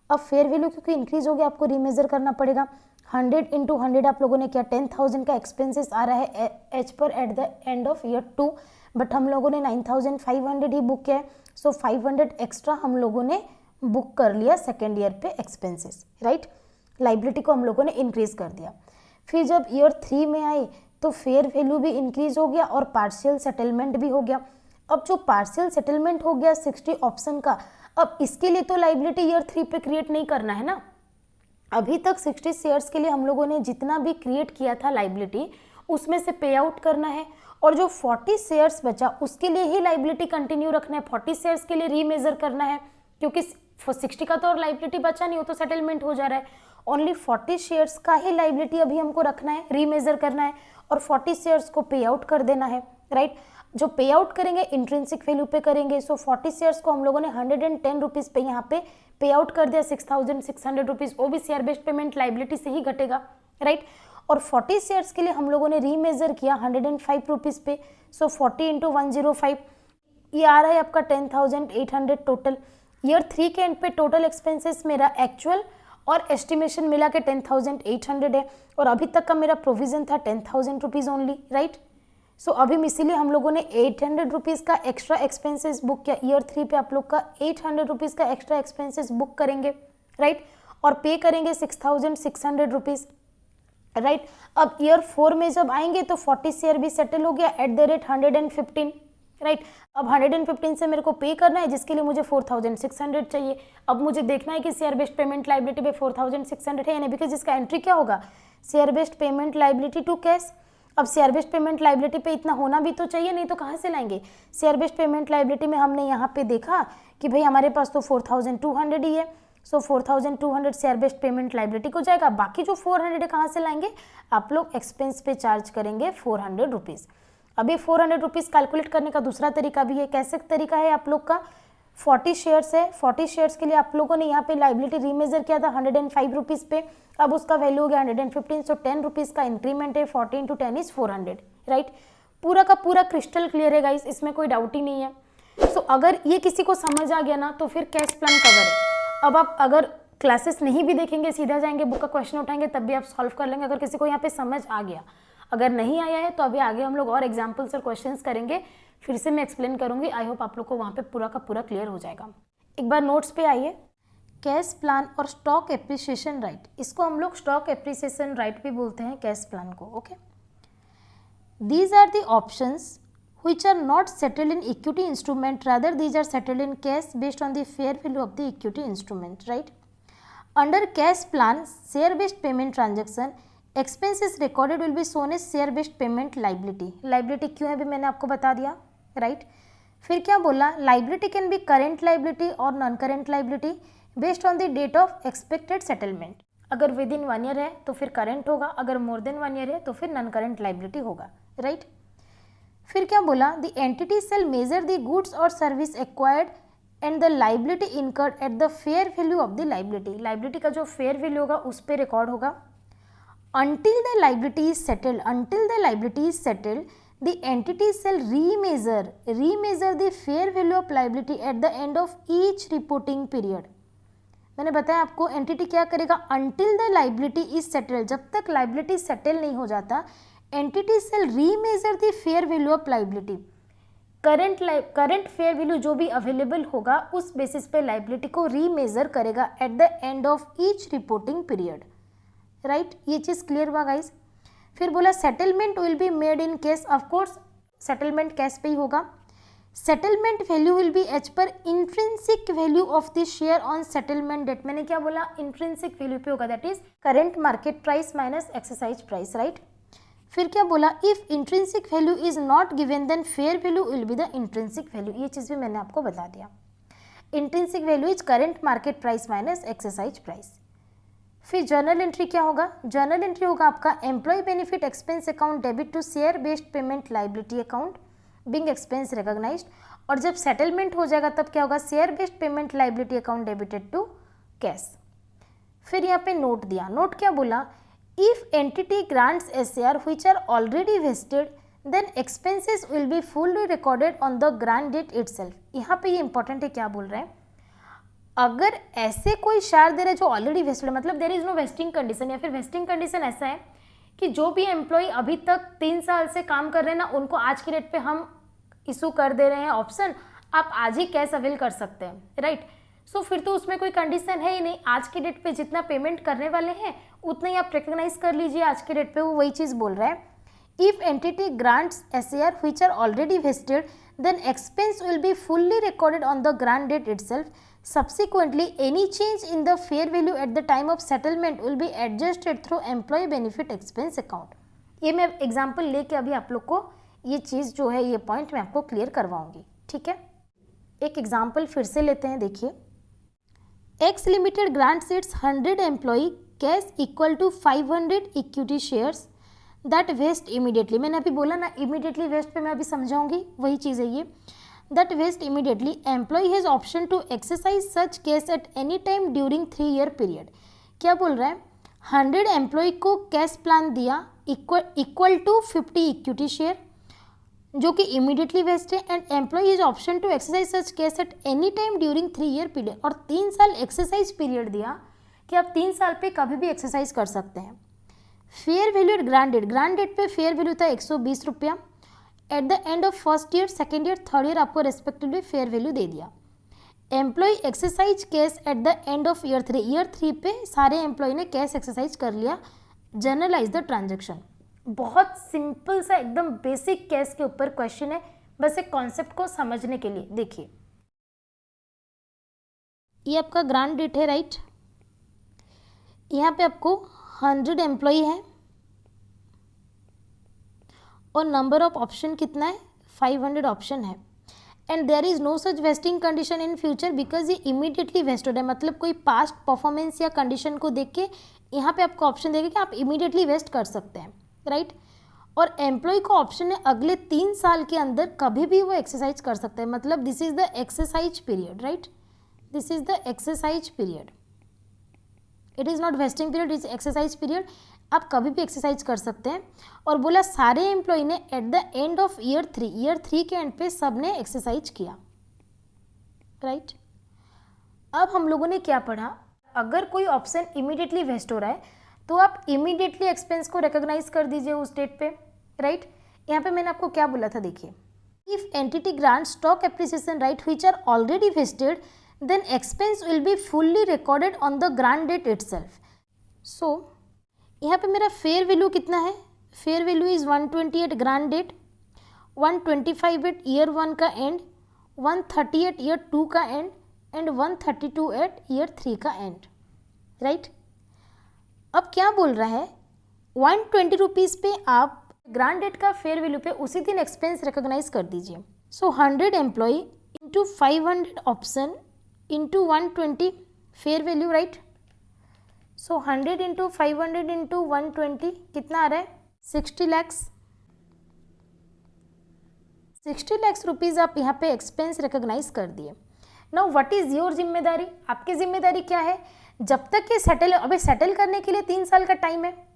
अब फेयर वैल्यू क्योंकि इंक्रीज हो गया आपको रीमेजर करना पड़ेगा। 100 इंटू 100 आप लोगों ने क्या 10,000 का एक्सपेंसेस आ रहा है as per at the end of year 2, but हम लोगों ने 9500 ही बुक किया है। सो 500 एक्स्ट्रा हम लोगों ने बुक कर लिया सेकेंड ईयर पे एक्सपेंसेस, राइट। लाइबिलिटी को हम लोगों ने इंक्रीज कर दिया। फिर जब ईयर 3 में आए तो फेयर वैल्यू भी इंक्रीज हो गया और पार्शियल सेटलमेंट भी हो गया। अब जो पार्शियल सेटलमेंट हो गया 60 ऑप्शन का, अब इसके लिए तो लाइबिलिटी ईयर 3 पे क्रिएट नहीं करना है ना। अभी तक 60 शेयर्स के लिए हम लोगों ने जितना भी क्रिएट किया था लाइबिलिटी उसमें से पे आउट करना है और जो 40 शेयर्स बचा उसके लिए ही लाइबिलिटी कंटिन्यू रखना है। 40 शेयर्स के लिए रीमेजर करना है क्योंकि 60 का तो और लाइबिलिटी बचा नहीं, हो तो सेटलमेंट हो जा रहा है। ओनली 40 शेयर्स का ही लाइबिलिटी अभी हमको रखना है, रीमेजर करना है और 40 शेयर्स को पे आउट कर देना है, राइट। जो पे आउट करेंगे इंट्रिंसिक वैल्यू पे करेंगे। सो 40 शेयर्स को हम लोगों ने 110 रुपीज़ पे यहाँ पे आउट कर दिया 6600 रुपीज़, वो भी शेयर बेस्ड पेमेंट लाइबिलिटी से ही घटेगा, राइट। और 40 शेयर्स के लिए हम लोगों ने रीमेजर किया 105 रुपीज़ पे। सो 40 इंटू 105 ये आ रहा है आपका 10,800 टोटल। ईयर 3 के एंड पे टोटल एक्सपेंसेस मेरा एक्चुअल और एस्टिमेशन मिला के 10,800 है और अभी तक का मेरा प्रोविजन था 10,000 रुपीज़ ओनली, राइट। सो अभी इसीलिए हम लोगों ने 800 रुपीज़ का एक्स्ट्रा एक्सपेंसेस बुक किया। ईयर 3 पे आप लोग का 800 रुपीज़ का एक्स्ट्रा एक्सपेंसेस बुक करेंगे, राइट, और पे करेंगे 6,600 रुपीज़, राइट। अब ईयर 4 में जब आएंगे तो 40 शेयर भी सेटल हो गया एट द रेट 115, राइट। अब 115 से मेरे को पे करना है जिसके लिए मुझे 4,600 चाहिए। अब मुझे देखना है कि शेयर बेस्ड पेमेंट लाइबिलिटी पे 4,600 है या नहीं, बिकॉज इसका एंट्री क्या होगा share based payment liability to cash. अब शेयर बेस्ड पेमेंट लाइबिलिटी पे इतना होना भी तो चाहिए, नहीं तो कहाँ से लाएंगे। शेयर बेस्ड पेमेंट लाइबिलिटी में हमने यहाँ पे देखा कि भाई हमारे पास तो 4,200 ही है। सो 4,200 शेयर बेस्ड पेमेंट लाइबिलिटी को जाएगा, बाकी जो 400 है कहाँ से लाएंगे, आप लोग एक्सपेंस पे चार्ज करेंगे 400 रुपीज़। अभी 400 रुपीज़ कैलकुलेट करने का दूसरा तरीका भी है। कैसे तरीका है आप लोग का, 40 शेयर्स है, 40 शेयर्स के लिए आप लोगों ने यहाँ पे लाइबिलिटी रीमेजर किया था 105 रुपीज़ पे, अब उसका वैल्यू हो गया 115, सो 10 रुपीज़ का इंक्रीमेंट है, 14 × 10 = 400, राइट। पूरा का पूरा क्रिस्टल क्लियर है गाइस, इसमें कोई डाउट ही नहीं है। सो अगर ये किसी को समझ आ गया ना तो फिर कैश प्लान कवर है। अब आप अगर क्लासेस नहीं भी देखेंगे, सीधा जाएंगे बुक का क्वेश्चन उठाएंगे तब भी आप सॉल्व कर लेंगे, अगर किसी को यहाँ पे समझ आ गया। अगर नहीं आया है तो अभी आगे हम लोग और एग्जाम्पल्स और क्वेश्चंस करेंगे, फिर से मैं एक्सप्लेन करूंगी। आई होप आप लोग को वहाँ पे पूरा का पूरा क्लियर हो जाएगा। एक बार नोट्स पे आइए। कैश प्लान और स्टॉक एप्रिसिएशन राइट, इसको हम लोग स्टॉक एप्रिसिएशन राइट भी बोलते हैं कैश प्लान को। Okay, these are the options which are not settled in equity instrument, rather these are settled in cash based on the fair value of the equity instrument, right? Under cash plan, share based payment transaction, expenses recorded will be shown as share based payment liability. liability क्यों है भी मैंने आपको बता दिया, right? फिर क्या बोला, liability can be current liability और non current liability based on the date of expected settlement. अगर विद इन 1 ईयर है तो फिर करंट होगा, अगर मोर देन 1 ईयर है तो फिर नॉन करंट लाइबिलिटी होगा, राइट। फिर क्या बोला, the entity shall measure the goods और service acquired and the liability incurred at the fair value of the liability. Liability का जो फेयर वैल्यू होगा उस पर रिकॉर्ड होगा। Until the liability is settled, until the liability is settled the entity shall remeasure the fair value of liability at the end of each reporting period. मैंने बताया आपको entity क्या करेगा, until the liability is settled, जब तक liability settle नहीं हो जाता entity shall remeasure the fair value of liability. Current fair value जो भी अवेलेबल होगा उस बेसिस पे लाइबिलिटी को रीमेजर करेगा at the end of each reporting period, right. ये चीज़ क्लियर हुआ गाइज। फिर बोला settlement will be made in cash, of course settlement cash पे ही होगा। Settlement value will be as per intrinsic value of the share on settlement date. मैंने क्या बोला, इंट्रिंसिक वैल्यू पे होगा, that is current market price minus exercise price, right. फिर क्या बोला, if intrinsic value is not given then fair value will be the intrinsic value. ये चीज़ भी मैंने आपको बता दिया। Intrinsic value is current market price minus exercise price. फिर जर्नल एंट्री क्या होगा, जर्नल एंट्री होगा आपका employ benefit expense account debit to share based payment liability account being expense recognised. और जब सेटलमेंट हो जाएगा तब क्या होगा, share based payment liability account debited to cash. फिर यहाँ पे नोट दिया, नोट क्या बोला, if entity grants SAR which are already vested then expenses will be fully recorded on the grant date itself। यहाँ पे ये इंपॉर्टेंट है, क्या बोल रहे हैं, अगर ऐसे कोई शेयर दे रहे जो ऑलरेडी वेस्टेड, मतलब there is no vesting condition, या फिर वेस्टिंग कंडीशन ऐसा है कि जो भी एम्प्लॉय अभी तक 3 साल से काम कर रहे हैं ना, उनको आज की डेट पे हम इशू कर दे रहे हैं ऑप्शन, आप आज ही कैश अवेल कर सकते हैं, राइट। सो फिर तो उसमें कोई कंडीशन है ही नहीं, आज की डेट पे जितना पेमेंट करने वाले हैं उतना ही आप रिकॉग्नाइज कर लीजिए आज के डेट पे, वो वही चीज़ बोल रहा है। If entity grants SAR which are already vested then expense will be fully recorded on the grant date itself. Subsequently any change in the fair value at the time of settlement will be adjusted through employee benefit expense account। ये मैं example लेके अभी आप लोग को ये चीज़ जो है, ये पॉइंट मैं आपको क्लियर करवाऊंगी, ठीक है। एक एग्जाम्पल फिर से लेते हैं, देखिए। X Limited grants its 100 employee cash equal to 500 equity shares that vest immediately। मैंने अभी बोला ना immediately vest पे मैं अभी समझाऊंगी, वही चीज़ है ये। that vest immediately, employee has option to exercise such cash at any time during 3-year period। क्या बोल रहा है, 100 एम्प्लॉय को कैश प्लान दिया इक्वल टू 50 इक्विटी शेयर जो कि इमीडिएटली वेस्ट है, and employ is option to exercise such case at any time during 3-year period. और 3 साल एक्सरसाइज पीरियड दिया कि आप 3 साल पे कभी भी एक्सरसाइज कर सकते हैं। Fair value at grant date पे फेयर वैल्यू था 120 रुपया। At the end of first year, second year, third year आपको रेस्पेक्टिवली फेयर वैल्यू दे दिया। Employ exercise cash at the end of year 3। Year 3 पे सारे एम्प्लॉय ने कैश एक्सरसाइज कर लिया। Journalise the transaction. बहुत सिंपल सा एकदम बेसिक कैश के ऊपर क्वेश्चन है, बस एक कॉन्सेप्ट को समझने के लिए। देखिए ये आपका ग्रांड डेट है, राइट। यहाँ पे आपको 100 एम्प्लॉई है और नंबर ऑफ ऑप्शन कितना है, 500 ऑप्शन है। And there is no such vesting condition in future because ये इमीडिएटली वेस्टेड है। मतलब कोई पास्ट परफॉर्मेंस या कंडीशन को देख के यहाँ पे आपको ऑप्शन देगा कि आप इमीडिएटली वेस्ट कर सकते हैं, राइट। और एम्प्लॉय का ऑप्शन है अगले 3 साल के अंदर कभी भी वो एक्सरसाइज कर सकते हैं, मतलब this is the exercise period, right, this is the exercise period, it is not vesting period, is exercise period, आप कभी भी एक्सरसाइज कर सकते हैं। और बोला सारे एम्प्लॉय ने eight the end of year 3 के एंड पे सब ने एक्सरसाइज किया, राइट। अब हम लोगों ने क्या पढ़ा, अगर कोई ऑप्शन इमीडिएटली वेस्ट हो रहा है तो आप इमीडिएटली एक्सपेंस को रिकॉग्नाइज कर दीजिए उस डेट पे, राइट। यहाँ पे मैंने आपको क्या बोला था, देखिए, if entity grant stock appreciation right which are already vested then expense will be fully recorded on the grant date itself. So यहाँ पे मेरा फेयर वैल्यू कितना है, fair value is 128 grant date, 125 at year 1 का and, 130 eight year 2 का and and 132 eight year 3 का and, right. अब क्या बोल रहा है, 120 रुपीज़ पे आप ग्रांट डेट का फेयर वैल्यू पे उसी दिन एक्सपेंस रिकॉग्नाइज कर दीजिए। So 100 employ into 500 option into 120 fair value, right. So 100 into 500 into 120 कितना आ रहा है, 60 लैक्स, 60 लैक्स रुपीज़ आप यहाँ पे एक्सपेंस रिकॉग्नाइज कर दिए। नाउ व्हाट इज़ योर जिम्मेदारी, आपकी जिम्मेदारी क्या है, जब तक ये सेटल, अभी सेटल करने के लिए 3 साल का टाइम है,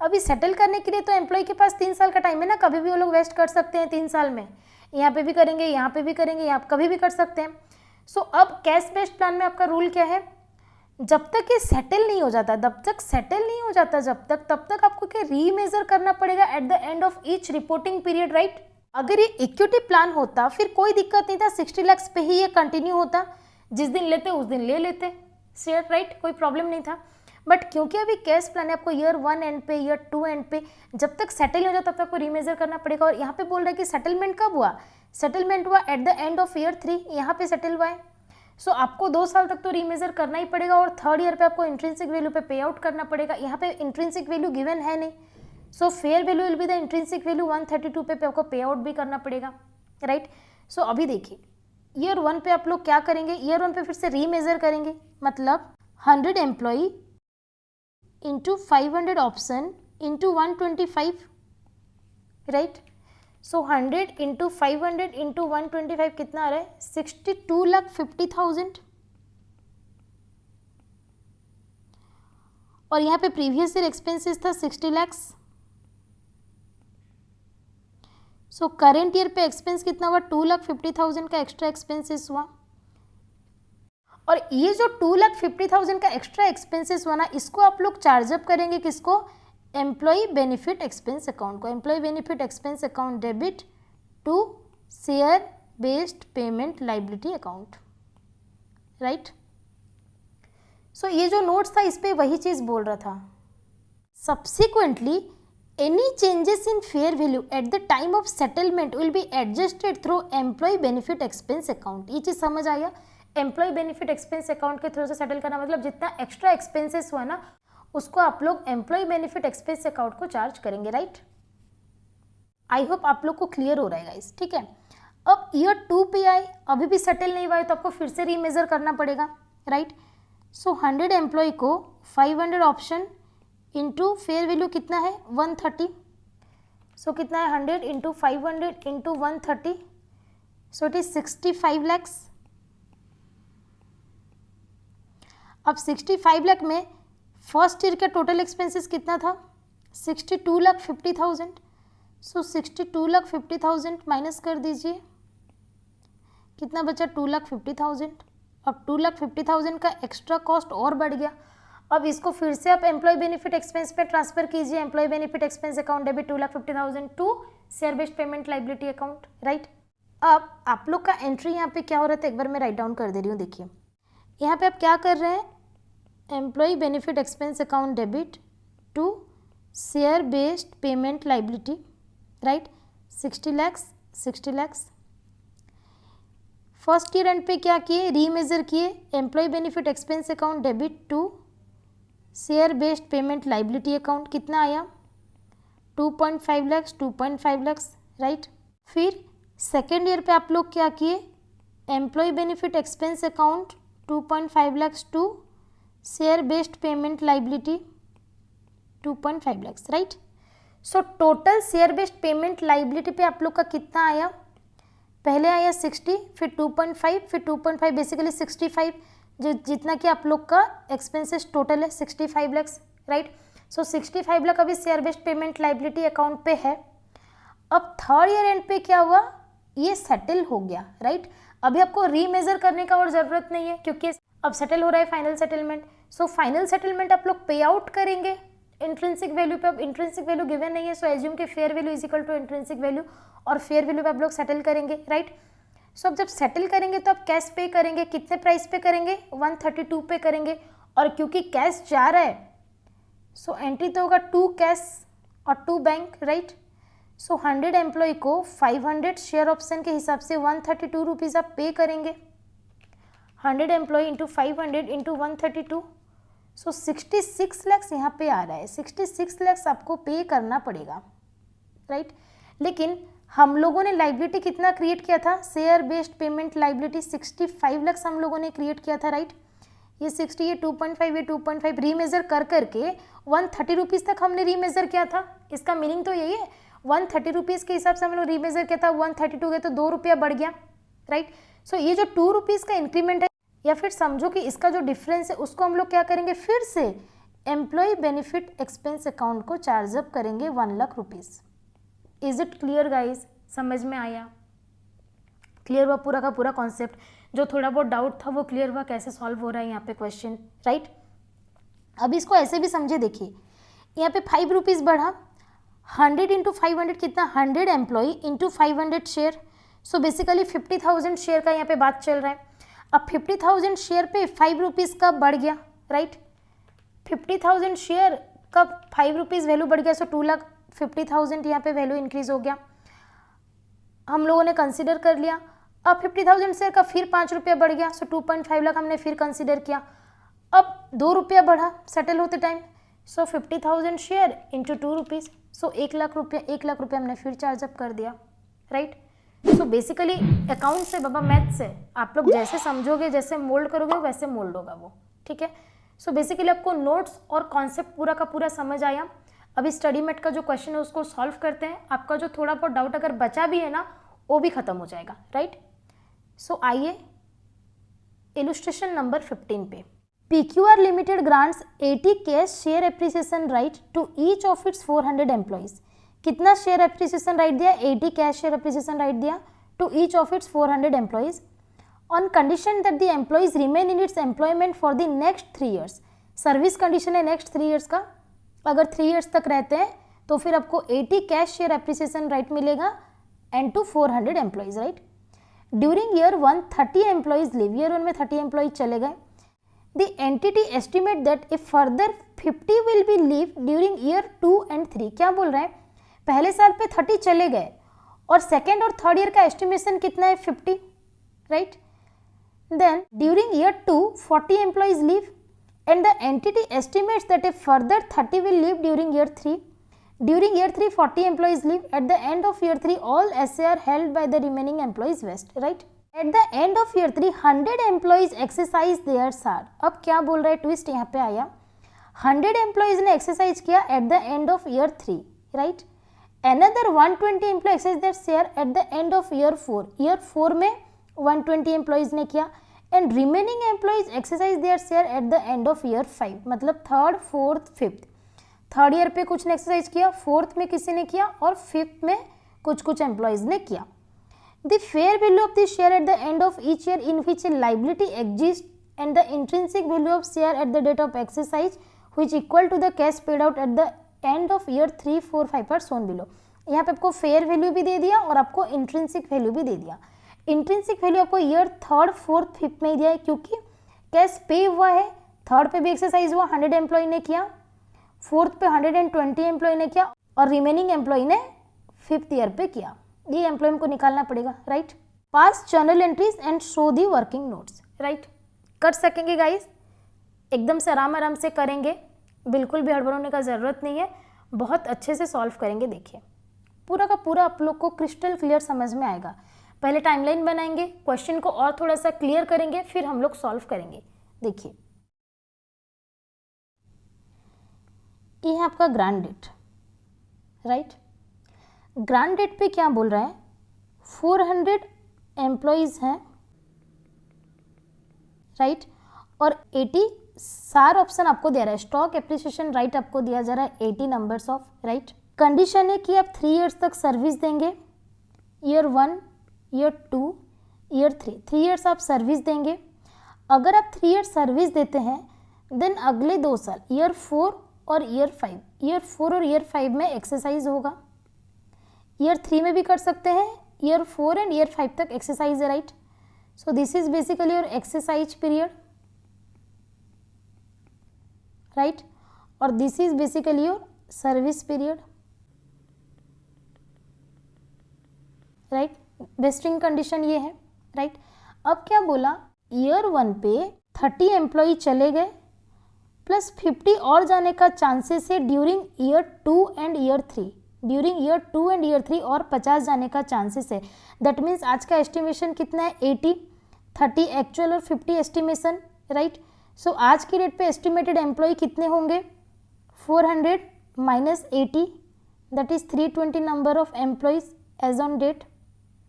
अभी सेटल करने के लिए तो एम्प्लॉय के पास 3 साल का टाइम है ना, कभी भी वो लोग वेस्ट कर सकते हैं 3 साल में, यहाँ पे भी करेंगे, यहाँ पे भी करेंगे, यहाँ कभी भी कर सकते हैं। सो अब कैश बेस्ड प्लान में आपका रूल क्या है, जब तक ये सेटल नहीं हो जाता, तब तक आपको क्या रीमेजर करना पड़ेगा at the end of each reporting period, right. अगर ये इक्विटी प्लान होता फिर कोई दिक्कत नहीं था, 60 लैक्स पे ही ये कंटिन्यू होता, जिस दिन लेते उस दिन ले लेते शेयर, राइट, कोई प्रॉब्लम नहीं था। बट क्योंकि अभी कैश प्लान है, आपको ईयर 1 एंड पे, ईयर 2 एंड पे, जब तक सेटल हो जाता तब तक आपको रीमेजर करना पड़ेगा। और यहाँ पे बोल रहा है कि सेटलमेंट कब हुआ, सेटलमेंट हुआ eight the end of year 3, यहाँ पे सेटल हुआ है। सो आपको 2 साल तक तो रीमेजर करना ही पड़ेगा और 3rd ईयर पे आपको इंट्रिंसिक वैल्यू पे पे आउट करना पड़ेगा। यहाँ पे इंट्रिंसिक वैल्यू गिवन है नहीं, so fair value will be the intrinsic value 132 पे आपको पे आउट भी करना पड़ेगा, राइट। सो अभी देखिए, ईयर 1 पे आप लोग क्या करेंगे, ईयर 1 पे फिर से रीमेजर करेंगे, मतलब 100 employee into 500 option into 125, right. So 100 into 500 into 125 कितना आ रहा है, 62,50,000। और यहाँ पे प्रीवियस ईयर एक्सपेंसेस था 60 लैक्स। सो करेंट ईयर पे एक्सपेंस कितना हुआ, 2,50,000 का एक्स्ट्रा एक्सपेंसेस हुआ। और ये जो 2,50,000 का एक्स्ट्रा एक्सपेंसेस हुआ ना, इसको आप लोग चार्जअप करेंगे किसको, एम्प्लॉय बेनिफिट एक्सपेंस अकाउंट को। Employee benefit expense account debit to share based payment liability account, right. So ये जो नोट्स था इस पे वही चीज़ बोल रहा था। Subsequently any changes in fair value at the time of settlement will be adjusted through employ benefit expense account. ये चीज़ समझ आया, एम्प्लॉय बेनिफिट एक्सपेंस अकाउंट के थ्रू से सेटल करना, मतलब जितना एक्स्ट्रा एक्सपेंसेस हुआ ना उसको आप लोग एम्प्लॉय बेनिफिट एक्सपेंस अकाउंट को चार्ज करेंगे, राइट। आई होप आप लोग को क्लियर हो रहा है गाइस, ठीक है। अब ईयर 2 पे आए, अभी भी सेटल नहीं हुआ है तो आपको फिर से रीमेजर करना पड़ेगा, राइट। सो 100 एम्प्लॉय को 500 ऑप्शन इंटू फेयर वैल्यू कितना है 130। सो कितना है 100 into 500 into 130, so it is 65 lakhs. अब 65 लाख में फर्स्ट ईयर का टोटल एक्सपेंसेस कितना था, 62,50,000। सो 62,50,000 माइनस कर दीजिए, कितना बचा 2,50,000। अब 2,50,000 का एक्स्ट्रा कॉस्ट और बढ़ गया, अब इसको फिर से आप एम्प्लॉय बेनिफिट एक्सपेंस पे ट्रांसफर कीजिए। Employ benefit expense account debit 2,50,000 to share based payment liability account, right. अब आप लोग का एंट्री यहाँ पे क्या हो रहा था, एक बार मैं राइट डाउन कर दे रही हूँ। देखिए यहाँ पे आप क्या कर रहे हैं, employ benefit expense account debit to share based payment liability, right. 60 lakhs 60 lakhs. First year end पे क्या किए, रीमेजर किए, employ benefit expense account debit to share based payment liability account, कितना आया 2.5 लैक्स 2.5 लैक्स, राइट। फिर सेकेंड ईयर पे आप लोग क्या किए, employ benefit expense account 2.5 lakhs to share based payment liability 2.5 lakhs, right. So total share based payment liability पे आप लोग का कितना आया, पहले आया 60, फिर 2.5, फिर 2.5 बेसिकली 65, जो जितना कि आप लोग का एक्सपेंसेस टोटल है 65 लाख, राइट। सो 65 लाख अभी share based payment liability account पे है। अब थर्ड ईयर एंड पे क्या हुआ, ये सेटल हो गया, राइट। अभी आपको रीमेजर करने का और जरूरत नहीं है क्योंकि अब सेटल हो रहा है final settlement. So final settlement आप लोग पे आउट करेंगे इंट्रिंसिक वैल्यू पे। अब इंट्रिंसिक वैल्यू गिवन नहीं है, सो एज्यूम कि fair value is equal to intrinsic value, और फेयर वैल्यू पे आप लोग सेटल करेंगे, राइट। सो अब जब सेटल करेंगे तो आप कैश पे करेंगे, कितने प्राइस पे करेंगे, 132 पे करेंगे। और क्योंकि कैश जा रहा है सो एंट्री तो होगा 2 कैश और 2 बैंक, राइट। सो 100 एम्प्लॉय को 500 शेयर ऑप्शन के हिसाब से 132 रुपीज़ आप पे करेंगे। 100 एम्प्लॉय इंटू 500 इंटू 132, सो 66 लैक्स यहाँ पे आ रहा है। 66 लैक्स आपको पे करना पड़ेगा, राइट। लेकिन हम लोगों ने लाइबिलिटी कितना क्रिएट किया था, share based payment liability 65 lakhs हम लोगों ने क्रिएट किया था, राइट। ये 60, ये 2.5, ये 2.5 रीमेजर कर करके 130 रुपीज़ तक हमने रीमेजर किया था। इसका मीनिंग तो यही है, 130 रुपीज़ के हिसाब से हम लोग रीमेजर किया था, 132 गए तो 2 रुपया बढ़ गया, राइट। सो ये जो 2 रुपीज़ का इंक्रीमेंट है, या फिर समझो कि इसका जो डिफरेंस है उसको हम लोग क्या करेंगे, फिर से एम्प्लॉय बेनिफिट एक्सपेंस अकाउंट को चार्ज अप करेंगे 1 lakh rupees. Is it clear guys, समझ में आया, क्लियर हुआ पूरा का पूरा कॉन्सेप्ट। जो थोड़ा बहुत डाउट था वो क्लियर हुआ, कैसे सॉल्व हो रहा है यहाँ पे क्वेश्चन, राइट। अब इसको ऐसे भी समझे, देखिए यहाँ पे 5 रुपीज़ बढ़ा, 100 इंटू 500 कितना, 100 employ into 500 share. So basically 50,000 share का यहाँ पे बात चल रहा है। अब 50,000 शेयर पे 5 रुपीज़ का बढ़ गया, राइट। 50,000 शेयर का 5 रुपीज़ वैल्यू बढ़ गया, सो 2,50,000 यहाँ पे वैल्यू इंक्रीज हो गया, हम लोगों ने कंसिडर कर लिया। अब 50,000 शेयर का फिर 5 रुपया बढ़ गया, सो 2.5 लाख हमने फिर कंसिडर किया। अब 2 रुपया बढ़ा सेटल होते टाइम, सो 50,000 शेयर इंटू 2 रुपीज़, सो 1 लाख रुपया हमने फिर चार्ज अप कर दिया, राइट। सो बेसिकली अकाउंट से बाबा, मैथ से आप लोग जैसे समझोगे, जैसे मोल्ड करोगे वैसे मोल्ड होगा वो, ठीक है। सो बेसिकली आपको नोट्स और कॉन्सेप्ट पूरा का पूरा समझ आया। अभी स्टडी मेट का जो क्वेश्चन है उसको सॉल्व करते हैं। आपका जो थोड़ा बहुत डाउट अगर बचा भी है ना वो भी खत्म हो जाएगा, राइट। सो आइए इलस्ट्रेशन नंबर 15 पे। PQR limited grants 80 cash share appreciation right to each of its 400 employees. कितना शेयर एप्रिसिएशन राइट दिया, 80 कैश शेयर एप्रिसिएशन राइट दिया to each of its 400 employees on condition that the employees remain in its employment for the next 3 years. Service condition है next 3 years का, अगर 3 years तक रहते हैं तो फिर आपको 80 कैश शेयर एप्रिसिएशन राइट मिलेगा and to 400 employees, right. During year 1 30 employees leave, year 1 में 30 एम्प्लॉइज चले गए। The entity estimate that if further 50 will be leave during year 2 and 3, क्या बोल रहे हैं, पहले साल पे 30 चले गए और सेकेंड और थर्ड ईयर का एस्टिमेशन कितना है 50, right. Then during year 2 40 employees leave and the entity estimates that if further 30 will leave during year 3, during year 3 40 employees leave, at the end of year 3 all SA are held by the remaining employees vest, right। At the end of year 3 100 employees exercise their SAR। अब क्या बोल रहा है, twist यहाँ पे आया, 100 employees ने exercise किया at the end of year 3, right। Another 120 employees exercise their share at the end of year 4, year 4 में 120 employees ने किया and remaining employees exercise their share at the end of year 5, मतलब third fourth fifth, third year पे कुछ ने exercise किया, fourth में किसी ने किया और फिफ्थ में कुछ एम्प्लॉयज ने किया। The fair value of the share at the end of each year in which a liability exists and the intrinsic value of share at the date of exercise which equal to the cash paid out at the end of year 3, 4, 5 are shown below। यहाँ पे आपको fair value भी दे दिया और आपको intrinsic value भी दे दिया। Intrinsic value आपको ईयर थर्ड फोर्थ फिफ्थ में ही दिया है क्योंकि कैश पे हुआ है, थर्ड पे भी एक्सरसाइज हुआ, 100 एम्प्लॉय ने किया, फोर्थ पे 120 एम्प्लॉय ने किया और रिमेनिंग एम्प्लॉय ने फिफ्थ ईयर पे किया। ये एम्प्लॉय को निकालना पड़ेगा, right. Pass journal entries and show the working notes, right. कर सकेंगे गाइस, एकदम से आराम से करेंगे, बिल्कुल भी हड़बड़ होने का ज़रूरत नहीं है, बहुत अच्छे से सॉल्व करेंगे। देखिए पूरा का पूरा आप लोग को क्रिस्टल क्लियर समझ में आएगा। पहले टाइमलाइन बनाएंगे, क्वेश्चन को और थोड़ा सा क्लियर करेंगे, फिर हम लोग सॉल्व करेंगे। देखिए ये है आपका grant date, right. Grant date पे क्या बोल रहा है, 400 एम्प्लॉयज़ हैं, राइट, और 80 सार ऑप्शन आपको दे रहा है, स्टॉक एप्रिसिएशन राइट आपको दिया जा रहा है 80 नंबर्स ऑफ, राइट। कंडीशन है कि आप 3 इयर्स तक सर्विस देंगे, ईयर 1, ईयर 2, ईयर 3, 3 इयर्स आप सर्विस देंगे। अगर आप 3 इयर्स सर्विस देते हैं देन अगले 2 साल ईयर 4 और ईयर 5, ईयर 4 और ईयर 5 में एक्सरसाइज होगा। ईयर 3 में भी कर सकते हैं, ईयर 4 एंड ईयर 5 तक एक्सरसाइज है, right. So this is basically your exercise period, right, और this is basically your service period, right. Vesting condition ये है, राइट। अब क्या बोला, ईयर 1 पे 30 एम्प्लॉई चले गए प्लस 50 और जाने का चांसेस है during year 2 and year 3, during year 2 and year 3 और 50 जाने का चांसेस है। दैट मीन्स आज का एस्टिमेशन कितना है, 80, 30 एक्चुअल और 50 एस्टिमेशन, राइट। सो आज की डेट पे एस्टिमेटेड एम्प्लॉय कितने होंगे, 400 minus 80, that is 320 number of employees as on date,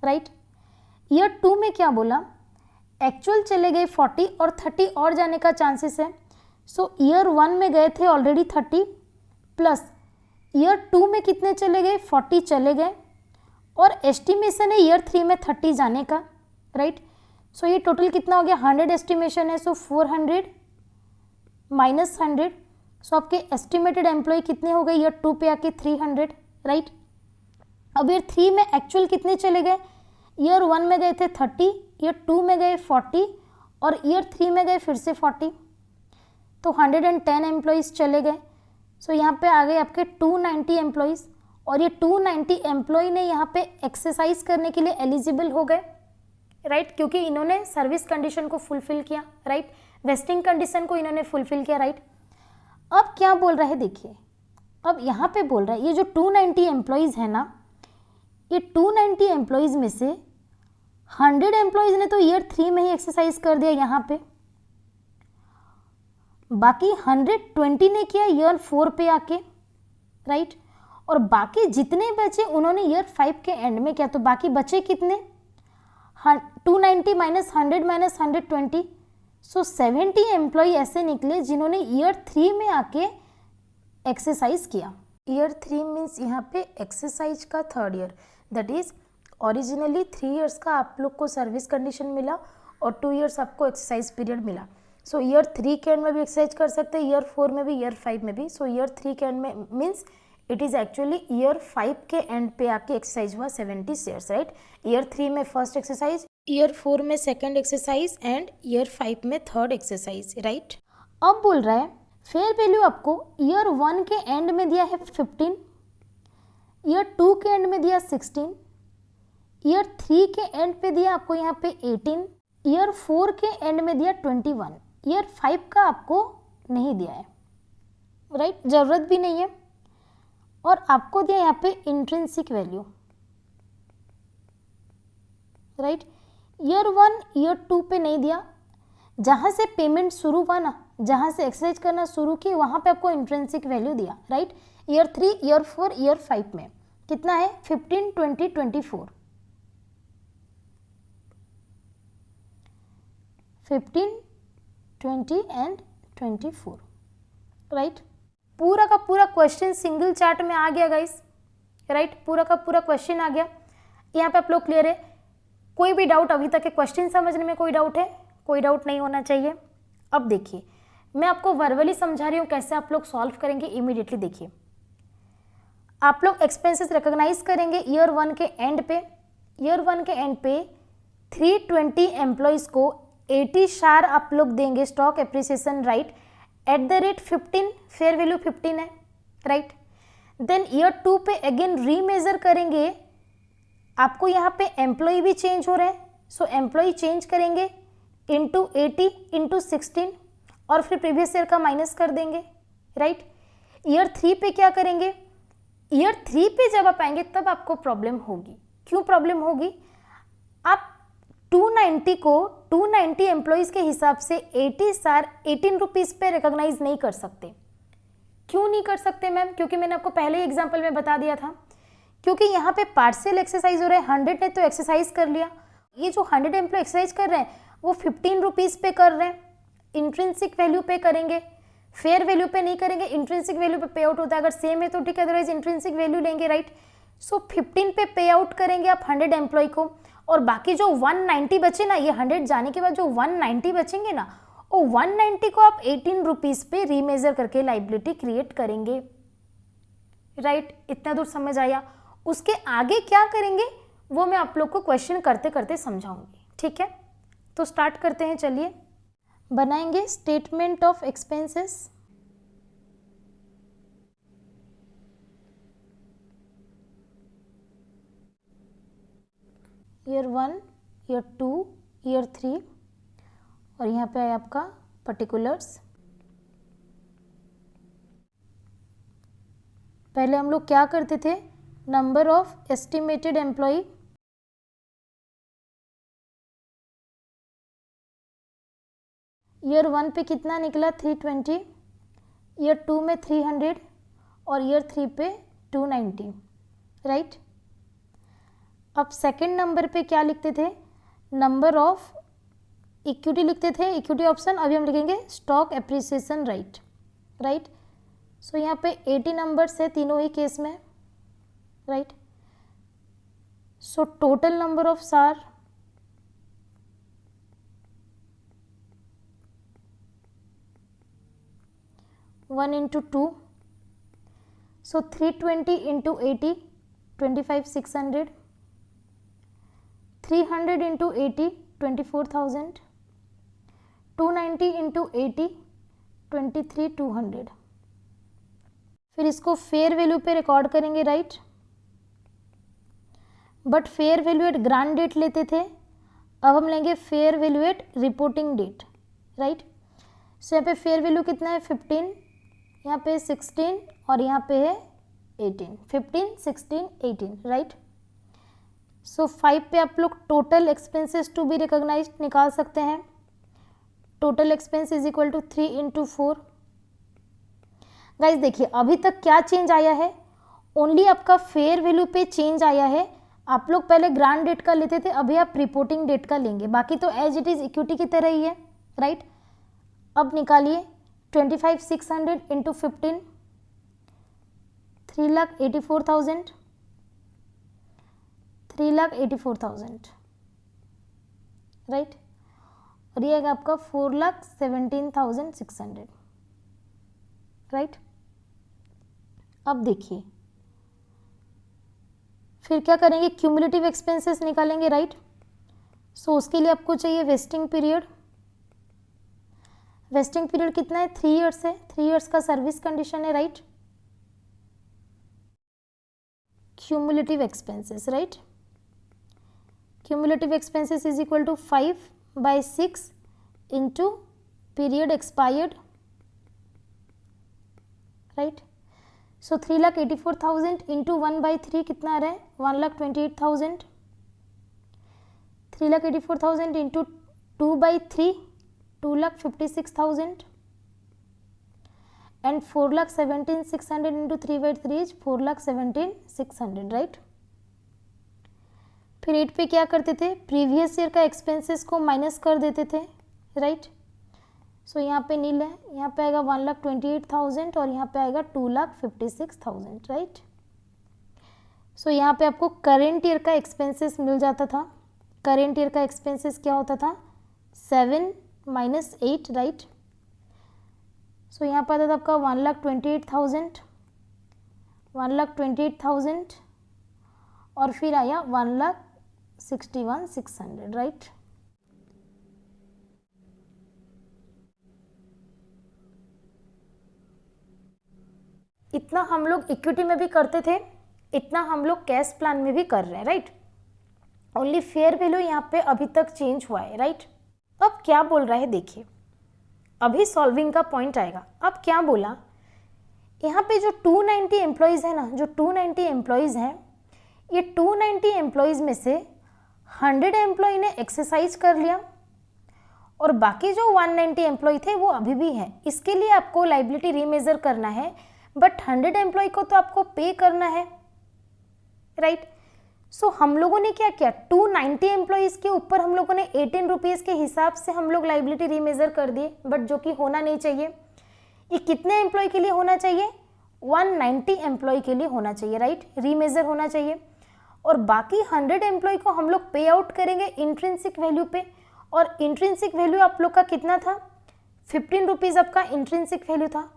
right. Year 2 में क्या बोला, एक्चुअल चले गए 40 और 30 और जाने का चांसेस है। सो ईयर 1 में गए थे ऑलरेडी 30 प्लस ईयर 2 में कितने चले गए, 40 चले गए, और एस्टिमेशन है ईयर 3 में 30 जाने का, राइट। सो ये टोटल कितना हो गया, 100 एस्टिमेशन है, सो 400 माइनस 100, सो आपके एस्टिमेटेड एम्प्लॉय कितने हो गए ईयर 2 पे आके 300, राइट। अब ईयर 3 में एक्चुअल कितने चले गए, ईयर 1 में गए थे 30, ईयर 2 में गए 40 और ईयर 3 में गए फिर से 40, तो 110 एम्प्लॉयज़ चले गए। सो यहाँ पे आ गए आपके 290 एम्प्लॉयज़, और ये 290 एम्प्लॉय ने यहाँ पे एक्सरसाइज करने के लिए एलिजिबल हो गए, राइट, क्योंकि इन्होंने सर्विस कंडीशन को फुलफिल किया, राइट, वेस्टिंग कंडीशन को इन्होंने फुलफिल किया, राइट। अब क्या बोल रहा है देखिए, अब यहाँ पे बोल रहा है ये जो 290 एम्प्लॉयज़ है ना, ये 290 एम्प्लॉयज़ में से 100 एम्प्लॉयज़ ने तो ईयर 3 में ही एक्सरसाइज कर दिया यहाँ पे, बाकी 120 ने किया ईयर 4 पे आके, राइट, और बाकी जितने बचे उन्होंने ईयर 5 के एंड में किया, तो बाकी बचे कितने, 290 माइनस 100 माइनस 120, सो 70 एम्प्लॉय ऐसे निकले जिन्होंने ईयर 3 में आके एक्सरसाइज किया। ईयर 3 मीन्स यहाँ पे एक्सरसाइज का 3rd year, that is originally 3 years का आप लोग को सर्विस कंडीशन मिला और 2 इयर्स आपको एक्सरसाइज पीरियड मिला। सो ईयर 3 के एंड में भी एक्सरसाइज कर सकते हैं, ईयर 4 में भी, ईयर 5 में भी। सो ईयर 3 के एंड में means it is actually year 5 के एंड पे आके एक्सरसाइज हुआ 70 शेयर्स, राइट। ईयर 3 में फर्स्ट एक्सरसाइज, ईयर 4 में सेकंड एक्सरसाइज एंड ईयर 5 में 3rd एक्सरसाइज, राइट। अब बोल रहा है फेयर वैल्यू आपको ईयर 1 के एंड में दिया है 15, ईयर 2 के एंड में दिया 16, ईयर 3 के एंड पे दिया आपको यहाँ पे 18, ईयर 4 के एंड में दिया 21, ईयर 5 का आपको नहीं दिया है, राइट, ज़रूरत भी नहीं है, और आपको दिया यहाँ पे intrinsic value, right. Year 1 year 2 पे नहीं दिया, जहाँ से पेमेंट शुरू हुआ ना, जहाँ से एक्सरसाइज करना शुरू की वहाँ पे आपको इंट्रिंसिक वैल्यू दिया, राइट। ईयर 3 ईयर 4 ईयर 5 में कितना है, 15 20 24, 15 20 एंड 24, राइट। पूरा का पूरा क्वेश्चन सिंगल चार्ट में आ गया गाइस, राइट, पूरा का पूरा क्वेश्चन आ गया। यहाँ पे आप लोग क्लियर है, कोई भी डाउट अभी तक के क्वेश्चन समझने में कोई डाउट है, कोई डाउट नहीं होना चाहिए। अब देखिए मैं आपको वर्बली समझा रही हूँ कैसे आप लोग सॉल्व करेंगे इमीडिएटली। देखिए आप लोग एक्सपेंसेस रिकॉग्नाइज करेंगे ईयर 1 के एंड पे, ईयर 1 के एंड पे 320 एम्प्लॉयज़ को 80 शार आप लोग देंगे stock appreciation, right, at the rate 15, fair value 15 है, राइट। देन ईयर 2 पे अगेन रीमेजर करेंगे, आपको यहाँ पे एम्प्लॉय भी चेंज हो रहे हैं, सो एम्प्लॉय चेंज करेंगे इंटू 80 इंटू 16 और फिर प्रीवियस ईयर का माइनस कर देंगे, राइट। ईयर 3 पे क्या करेंगे, ईयर 3 पे जब आप आएंगे तब आपको प्रॉब्लम होगी। क्यों प्रॉब्लम होगी, आप 290 को 290 एम्प्लॉयज़ के हिसाब से 80 सार 18 रुपीज़ पे रिकॉग्नाइज नहीं कर सकते, क्यों नहीं कर सकते मैम? क्योंकि मैंने आपको पहले ही एग्जाम्पल में बता दिया था, क्योंकि यहाँ पे पार्शियल एक्सरसाइज हो रहा है। 100 ने तो एक्सरसाइज कर लिया, ये जो 100 एम्प्लॉय एक्सरसाइज कर रहे हैं वो 15 रुपीज़ पे कर रहे हैं, इंट्रिंसिक वैल्यू पे करेंगे, फेयर वैल्यू पे नहीं करेंगे। इंट्रिंसिक वैल्यू पे पे आउट होता है, अगर सेम है तो ठीक है, अदरवाइज इंट्रिंसिक वैल्यू लेंगे, राइट। सो 15 पे पे आउट करेंगे आप 100 एम्प्लॉय को, और बाकी जो 190 बचे ना, ये 100 जाने के बाद जो 190 बचेंगे ना, वो 190 को आप 18 रुपीज़ पे रीमेजर करके लाइबिलिटी क्रिएट करेंगे, राइट। इतना दूर समझ आया? उसके आगे क्या करेंगे वो मैं आप लोग को क्वेश्चन करते करते समझाऊंगी, ठीक है। तो स्टार्ट करते हैं, चलिए बनाएंगे statement of expenses. Year 1, year 2, year 3, और यहाँ पे है आपका पर्टिकुलर्स। पहले हम लोग क्या करते थे, number of estimated employ, year 1 पे कितना निकला 320, ईयर 2 में 300 और ईयर 3 पे 290, राइट। अब सेकंड नंबर पे क्या लिखते थे, नंबर ऑफ इक्विटी लिखते थे, इक्विटी ऑप्शन। अभी हम लिखेंगे stock appreciation right, right. So यहाँ पे 80 नंबर्स है तीनों ही केस में, right. So total number of सार 1 into 2, so 320 into 80, 25,600, 300 into 80, 24,000, 290 into 80, 23,200। फिर इसको फेयर वैल्यू पे रिकॉर्ड करेंगे, right. But fair value at grant date लेते थे, अब हम लेंगे fair value at reporting date, right. So यहाँ पे फेयर वैल्यू कितना है 15, यहाँ पे 16 और यहाँ पे है 18, 15, 16, 18, राइट। सो 5 पे आप लोग total expenses to be recognised निकाल सकते हैं। Total expense is equal to 3 into 4। Guys देखिए अभी तक क्या चेंज आया है, ओनली आपका फेयर वैल्यू पे चेंज आया है। आप लोग पहले ग्रांड डेट का लेते थे, अभी आप रिपोर्टिंग डेट का लेंगे, बाकी तो एज इट इज इक्विटी की तरह ही है, राइट। अब निकालिए 25,600 into 15, 3,84,000, 3,84,000, राइट। और ये है आपका 4,17,600, राइट। अब देखिए फिर क्या करेंगे, क्यूमुलेटिव एक्सपेंसेस निकालेंगे, राइट। सो उसके लिए आपको चाहिए वेस्टिंग पीरियड। वेस्टिंग पीरियड कितना है 3 इयर्स है, 3 इयर्स का सर्विस कंडीशन है, right. Cumulative expenses, right. Cumulative expenses is equal to 5/6 into period expired, right. So 3,84,000 into 1/3 कितना आ रहा है 1,28,000, 3,84,000 into 2/3 2,56,000 and 4,17,600 into 3/3 is 4,17,600, right. फिर 8 पे क्या करते थे, प्रीवियस ईयर का एक्सपेंसेस को माइनस कर देते थे, राइट। सो यहाँ पे नील है, यहाँ पे आएगा 1,28,000 और यहाँ पे आएगा 2,56,000, राइट। सो यहाँ पे आपको करेंट ईयर का एक्सपेंसेस मिल जाता था। करेंट ईयर का एक्सपेंसेस क्या होता था 7 - 8, राइट। सो यहाँ पर आता था आपका 1,28,000, 1,28,000 और फिर आया 1,61,600, राइट। इतना हम लोग इक्विटी में भी करते थे, इतना हम लोग कैश प्लान में भी कर रहे हैं, राइट। ओनली फेयर वैल्यू यहाँ पे अभी तक चेंज हुआ है, राइट। अब क्या बोल रहा है देखिए, अभी सॉल्विंग का पॉइंट आएगा। अब क्या बोला, यहाँ पे जो 290 एम्प्लॉयज़ है ना, जो 290 एम्प्लॉयज़ हैं, ये 290 एम्प्लॉयज़ में से 100 एम्प्लॉय ने एक्सरसाइज कर लिया और बाकी जो 190 एम्प्लॉय थे वो अभी भी हैं। इसके लिए आपको लाइबिलिटी रीमेजर करना है बट 100 एम्प्लॉय को तो आपको पे करना है, राइट। सो हम लोगों ने क्या किया, 290 एम्प्लॉयज़ के ऊपर हम लोगों ने 18 रुपीज़ के हिसाब से हम लोग लाइबिलिटी रीमेजर कर दिए, बट जो कि होना नहीं चाहिए। ये कितने एम्प्लॉय के लिए होना चाहिए, 190 एम्प्लॉय के लिए होना चाहिए, राइट, रीमेजर होना चाहिए। और बाकी 100 एम्प्लॉय को हम लोग पे आउट करेंगे इंट्रिंसिक वैल्यू पे, और इंट्रिंसिक वैल्यू आप लोग का कितना था, 15 रुपीज़ आपका इंट्रिंसिक वैल्यू था।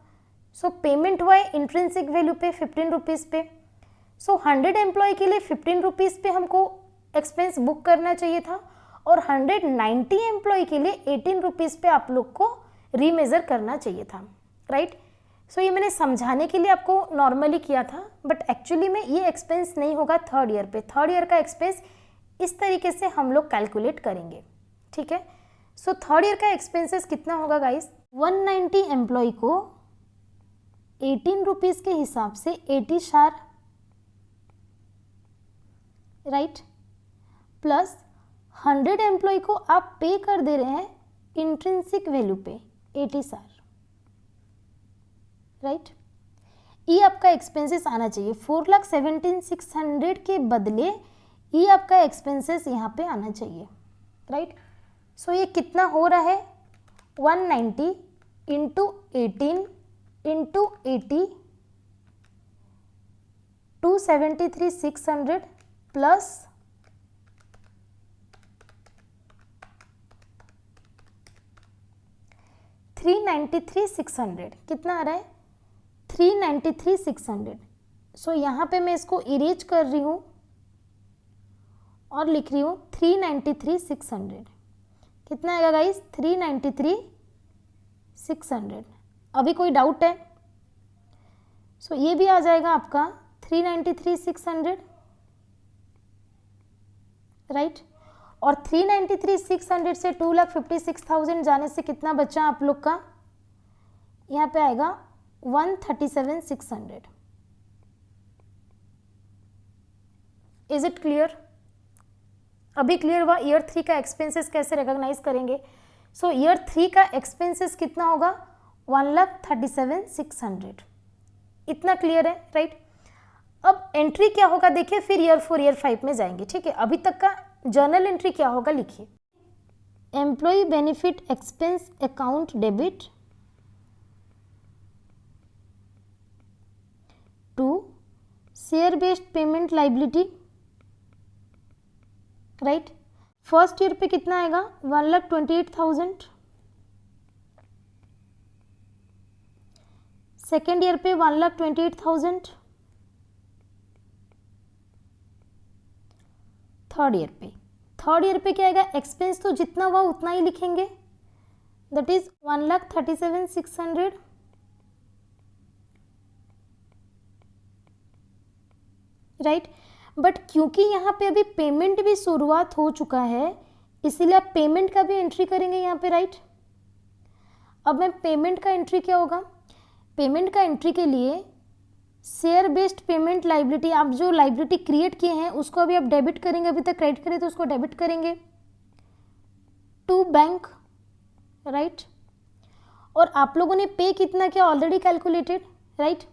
सो पेमेंट हुआ है इंट्रिंसिक वैल्यू पे 15 रुपीज़ पे। सो 100 एम्प्लॉय के लिए 15 रुपीज़ पे हमको एक्सपेंस बुक करना चाहिए था, और 190 एम्प्लॉय के लिए 18 रुपीज़ पे आप लोग को रीमेजर करना चाहिए था, राइट। सो ये मैंने समझाने के लिए आपको नॉर्मली किया था, बट एक्चुअली में ये एक्सपेंस नहीं होगा थर्ड ईयर पे। थर्ड ईयर का एक्सपेंस इस तरीके से हम लोग कैलकुलेट करेंगे, ठीक है। सो थर्ड ईयर का एक्सपेंसेस कितना होगा गाइस, 190 एम्प्लॉय को 18 रुपीज़ के हिसाब से 80 शार, राइट, प्लस 100 एम्प्लॉय को आप पे कर दे रहे हैं इंट्रिंसिक वैल्यू पे 80 सार, राइट। ये आपका एक्सपेंसेस आना चाहिए 4,17,600 के बदले ये आपका एक्सपेंसेस यहाँ पे आना चाहिए, राइट। सो ये कितना हो रहा है, 190 इंटू 18 इंटू 80, 273,600 प्लस 393,600, कितना आ रहा है, 393,600। सो यहाँ पे मैं इसको इरेज कर रही हूँ और लिख रही हूँ 393,600। कितना आएगा गाइस, 393,600। अभी कोई डाउट है, सो ये भी आ जाएगा आपका 393,600, राइट। और 393,600 से 2,56,000 जाने से कितना बचा आप लोग का, यहाँ पे आएगा 137,600। इज इट क्लियर, अभी क्लियर हुआ ईयर 3 का एक्सपेंसेस कैसे रिकॉग्नाइज करेंगे। सो ईयर 3 का एक्सपेंसेस कितना होगा, 1,37,600, इतना क्लियर है, राइट। अब एंट्री क्या होगा देखिए, फिर ईयर 4 ईयर 5 में जाएंगे, ठीक है। अभी तक का जर्नल एंट्री क्या होगा लिखिए, employ benefit expense account debit to share based payment liability, right. First year पे कितना आएगा, 1,28,000, सेकेंड ईयर पे 1,28,000, थर्ड ईयर पे क्या आएगा, एक्सपेंस तो जितना हुआ उतना ही लिखेंगे, दैट इज 1,37,600, राइट। बट क्योंकि यहाँ पे अभी पेमेंट भी शुरुआत हो चुका है, इसीलिए आप पेमेंट का भी एंट्री करेंगे यहाँ पे, राइट। अब मैं पेमेंट का एंट्री क्या होगा, पेमेंट का एंट्री के लिए शेयर बेस्ड पेमेंट लाइबिलिटी, आप जो लाइबिलिटी क्रिएट किए हैं उसको अभी आप डेबिट करेंगे, अभी तक क्रेडिट करें तो उसको डेबिट करेंगे टू बैंक, राइट। और आप लोगों ने पे कितना किया, ऑलरेडी कैलकुलेटेड, राइट।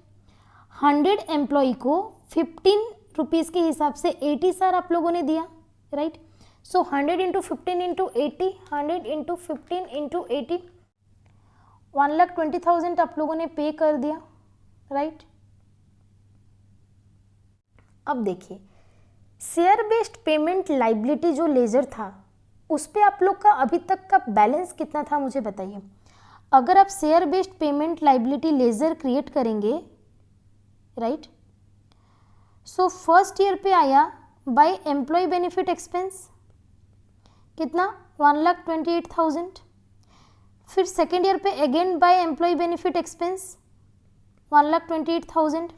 100 एम्प्लॉय को 15 रुपीज़ के हिसाब से 80 सार आप लोगों ने दिया, right. So 100 into 15 into 80, 100 into 15 into 80, 1,20,000 आप लोगों ने पे कर दिया, राइट। अब देखिए शेयर बेस्ड पेमेंट लाइबिलिटी जो लेजर था उस पे आप लोग का अभी तक का बैलेंस कितना था मुझे बताइए। अगर आप share based payment liability ledger create करेंगे, राइट, सो फर्स्ट ईयर पे आया बाय एम्प्लॉय बेनिफिट एक्सपेंस कितना, 1,28,000। फिर सेकेंड ईयर पे again by employ benefit expense 1,28,000।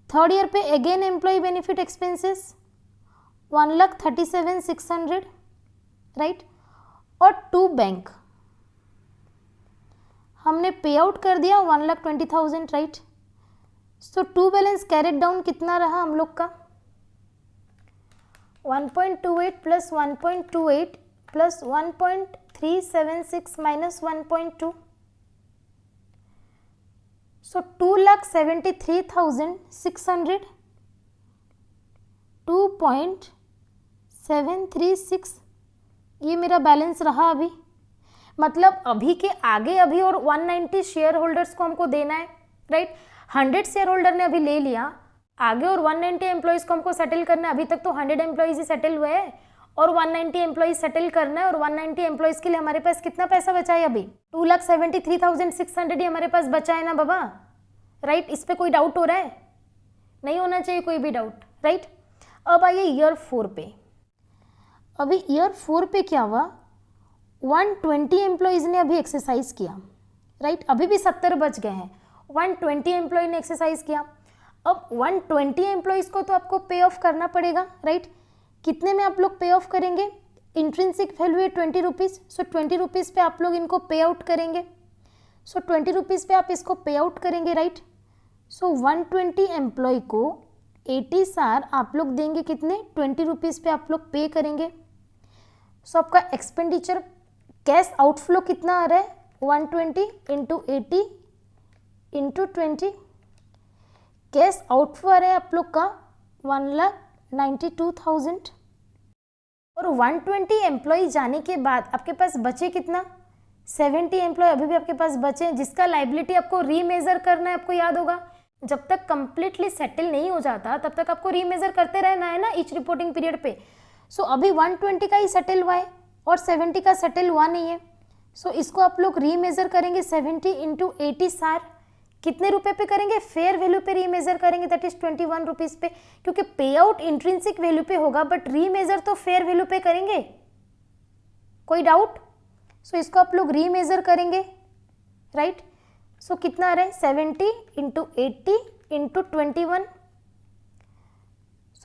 Third year पे again employee benefit expenses 1,37,600, right. और टू बैंक हमने पे आउट कर दिया 1,20,000, right. So to balance carried down कितना रहा हम लोग का, 1.28 प्लस 1.28 प्लस 1.376 माइनस 1.2, सो 2,73,600 2.736 ये मेरा बैलेंस रहा अभी। मतलब अभी के आगे अभी और 190 शेयर होल्डर्स को हमको देना है, राइट। 100 शेयर होल्डर ने अभी ले लिया, आगे और 190 एम्प्लॉइज को हमको सेटल करना है। अभी तक तो 100 एम्प्लॉइज ही सेटल हुए हैं और 190 एम्प्लॉइज सेटल करना है, और 190 एम्प्लॉइज के लिए हमारे पास कितना पैसा बचा है अभी? 2,73,600 ही हमारे पास बचा है ना बाबा, राइट। इस पे कोई डाउट हो रहा है? नहीं होना चाहिए कोई भी डाउट, राइट। अब आइए ईयर 4 पे। अभी ईयर 4 पे क्या हुआ, 120 एम्प्लॉइज ने अभी एक्सरसाइज किया, राइट। अभी भी 70 बच गए हैं, 120 एम्प्लॉय ने एक्सरसाइज किया। अब 120 एम्प्लॉइज को तो आपको पे ऑफ करना पड़ेगा, राइट। कितने में आप लोग पे ऑफ करेंगे? इंट्रिंसिक वैल्यू है 20 रुपीज़, सो 20 रुपीज़ पे आप लोग इनको पे आउट करेंगे। सो 20 रुपीज़ पे आप इसको पे आउट करेंगे, राइट। सो 120 एम्प्लॉय को 80 सार आप लोग देंगे कितने? 20 रुपीज़ पे आप लोग पे करेंगे। सो आपका एक्सपेंडिचर कैश आउटफ्लो कितना आ रहा है? 120 इंटू 80 इंटू 20। कैश आउटफ्लो आ रहा है आप लोग का 1,92,000। और 120 एम्प्लॉय जाने के बाद आपके पास बचे कितना? 70 एम्प्लॉय अभी भी आपके पास बचे, जिसका लाइबिलिटी आपको रीमेजर करना है। आपको याद होगा, जब तक कंप्लीटली सेटल नहीं हो जाता तब तक आपको रीमेजर करते रहना है ना ईच रिपोर्टिंग पीरियड पे। सो अभी 120 का ही सेटल हुआ है और 70 का सेटल हुआ नहीं है। सो इसको आप लोग रीमेजर करेंगे 70 इंटू 80 सार। कितने रुपए पे करेंगे? फेयर वैल्यू पे रीमेजर करेंगे, दैट इज 21 रुपीज़ पे, क्योंकि पे आउट इंट्रिंसिक वैल्यू पे होगा बट रीमेजर तो फेयर वैल्यू पे करेंगे। कोई डाउट? सो इसको आप लोग रीमेजर करेंगे, राइट। सो कितना आ रहा है? 70 इंटू 80 इंटू 21,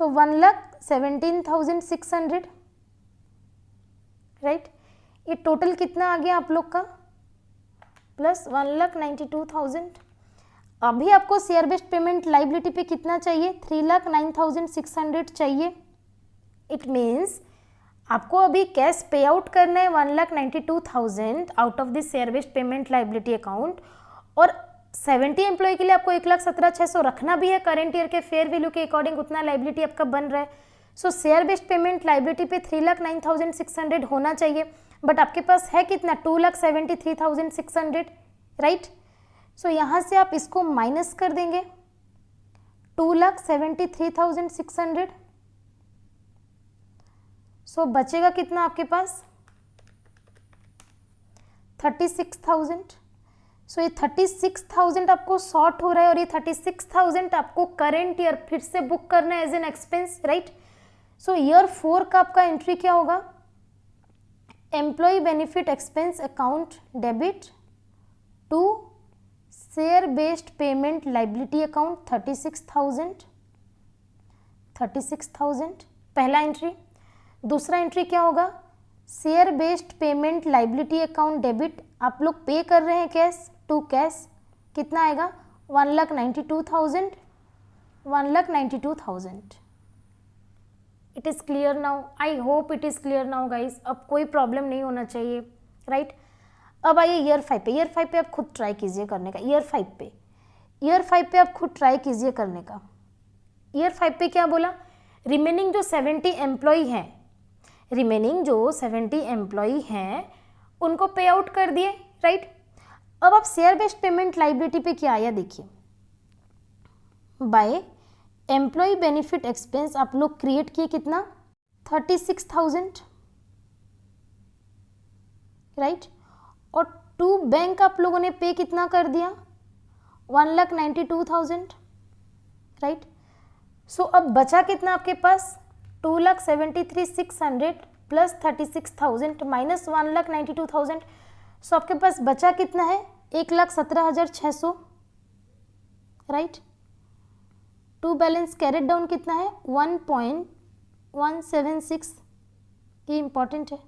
सो 1,17,600, राइट। ये टोटल कितना आ गया आप लोग का? प्लस 1,92,000। अभी आपको शेयर बेस्ड पेमेंट लाइबिलिटी पे कितना चाहिए? 3,09,600 चाहिए। इट मीन्स आपको अभी कैश पे आउट करना है 1,92,000 out of this share based payment liability account, और 70 एम्प्लॉय के लिए आपको 1,17,600 रखना भी है। करेंट ईयर के फेयर वैल्यू के अकॉर्डिंग उतना लाइबिलिटी आपका बन रहा है। सो शेयर बेस्ड पेमेंट लाइबिलिटी पे 3,09,600 होना चाहिए, बट आपके पास है कितना? 2,73,600, राइट। सो यहाँ से आप इसको माइनस कर देंगे 2,73,600। सो बचेगा कितना आपके पास? 36,000। सो ये 36,000 आपको शॉर्ट हो रहा है, और ये 36,000 आपको करेंट ईयर फिर से बुक करना है as an expense, right. So year 4 का आपका एंट्री क्या होगा? Employ benefit expense account debit to share based payment liability account 36,000 पहला एंट्री। दूसरा एंट्री क्या होगा? Share based payment liability account debit, आप लोग पे कर रहे हैं कैश टू कैश, कितना आएगा? 1,92,000। It is clear now? I hope it is clear now guys. अब कोई प्रॉब्लम नहीं होना चाहिए, राइट। अब आइए ईयर 5 पे। ईयर 5 पे आप खुद ट्राई कीजिए करने का। ईयर 5 पे आप खुद ट्राई कीजिए करने का। ईयर 5 पे क्या बोला? रिमेनिंग जो 70 एम्प्लॉई हैं उनको पे आउट कर दिए, राइट। अब आप शेयर बेस्ड पेमेंट लाइबिलिटी पे क्या आया देखिए, बाय एम्प्लॉय बेनिफिट एक्सपेंस आप लोग क्रिएट किए कितना? 36,000, राइट। और टू बैंक आप लोगों ने पे कितना कर दिया? 1,92,000, राइट। सो अब बचा कितना आपके पास? 2,73,600 प्लस 36,000 माइनस 1,92,000। सो आपके पास बचा कितना है? 1,17,600, right. To balance carried down कितना है? 1.176। ये इंपॉर्टेंट है,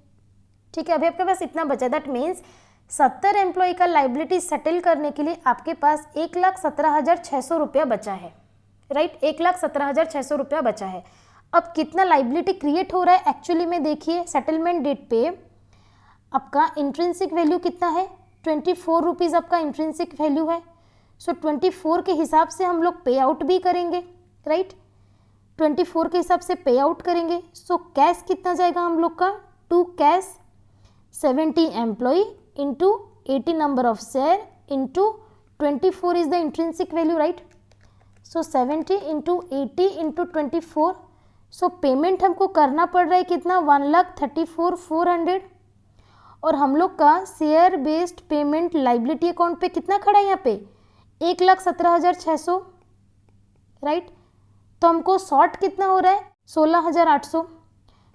ठीक है। अभी आपके पास इतना बचा, दैट मीन्स 70 एम्प्लॉय का लाइबिलिटी सेटल करने के लिए आपके पास 1,17,600 रुपया बचा है, राइट। 1,17,600 रुपया बचा है। अब कितना लाइबिलिटी क्रिएट हो रहा है एक्चुअली में देखिए, सेटलमेंट डेट पे आपका इंट्रिंसिक वैल्यू कितना है? 24 रुपीज़ आपका इंट्रिंसिक वैल्यू है। सो 24 के हिसाब से हम लोग पे आउट भी करेंगे, राइट। 24 के हिसाब से पे आउट करेंगे। सो कैश कितना जाएगा हम लोग का, to cash 70 employ into 80 number of share into 24 is the intrinsic value, right. So 70 into 80 into 24। So payment हमको करना पड़ रहा है कितना, 1,34,400। और हम लोग का share based payment liability account पे कितना खड़ा है यहाँ पे, 1,17,600, राइट। तो हमको शॉर्ट कितना हो रहा है, 16,800।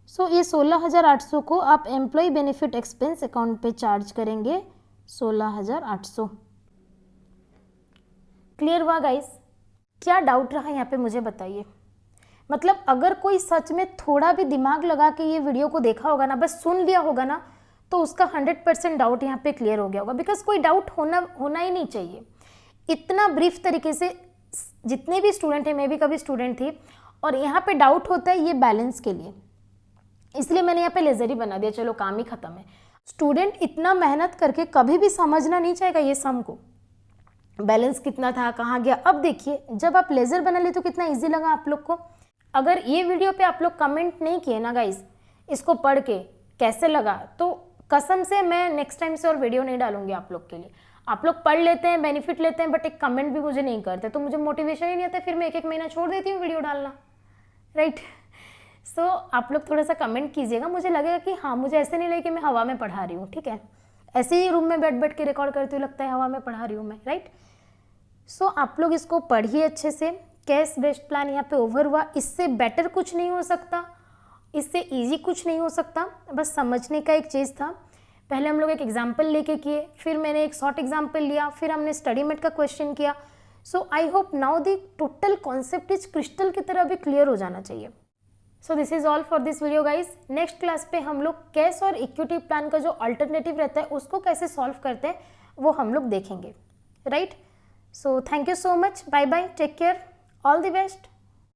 सो ये 16,800 को आप एम्प्लॉय बेनिफिट एक्सपेंस अकाउंट पे चार्ज करेंगे, 16,800। क्लियर हुआ गाइस? क्या डाउट रहा यहाँ पे मुझे बताइए। मतलब अगर कोई सच में थोड़ा भी दिमाग लगा के ये वीडियो को देखा होगा ना, बस सुन लिया होगा ना, तो उसका 100% डाउट यहाँ पे क्लियर हो गया होगा। बिकॉज कोई डाउट होना ही नहीं चाहिए। इतना ब्रीफ तरीके से जितने भी स्टूडेंट हैं, मैं भी कभी स्टूडेंट थी, और यहाँ पे डाउट होता है ये बैलेंस के लिए, इसलिए मैंने यहाँ पे लेजर ही बना दिया, चलो काम ही खत्म है। स्टूडेंट इतना मेहनत करके कभी भी समझना नहीं चाहेगा ये सम को, बैलेंस कितना था, कहाँ गया। अब देखिए जब आप लेजर बना ले तो कितना इजी लगा आप लोग को। अगर ये वीडियो पे आप लोग कमेंट नहीं किए ना गाइस, इसको पढ़ के कैसे लगा, तो कसम से मैं नेक्स्ट टाइम से और वीडियो नहीं डालूंगी आप लोग के लिए। आप लोग पढ़ लेते हैं, बेनिफिट लेते हैं, बट एक कमेंट भी मुझे नहीं करते, तो मुझे मोटिवेशन ही नहीं आता, फिर मैं एक महीना छोड़ देती हूँ वीडियो डालना, राइट। सो आप लोग थोड़ा सा कमेंट कीजिएगा, मुझे लगेगा कि हाँ, मुझे ऐसे नहीं लगे कि मैं हवा में पढ़ा रही हूँ, ठीक है। ऐसे ही रूम में बैठ के रिकॉर्ड करती हूँ, लगता है हवा में पढ़ा रही हूँ मैं, राइट। सो आप लोग इसको पढ़िए अच्छे से। कैश बेस्ड प्लान यहाँ पे ओवर हुआ, इससे बेटर कुछ नहीं हो सकता, इससे इजी कुछ नहीं हो सकता, बस समझने का एक चीज़ था। पहले हम लोग एक एग्जाम्पल लेके किए, फिर मैंने एक शॉर्ट एग्जाम्पल लिया, फिर हमने स्टडी मेट का क्वेश्चन किया। So I hope now the total concept is crystal की तरह भी क्लियर हो जाना चाहिए। So this is all for this video guys. Next class पे हम लोग कैश और इक्विटी प्लान का जो अल्टरनेटिव रहता है उसको कैसे सॉल्व करते हैं वो हम लोग देखेंगे, right. So thank you so much. Bye bye. Take care. All the best.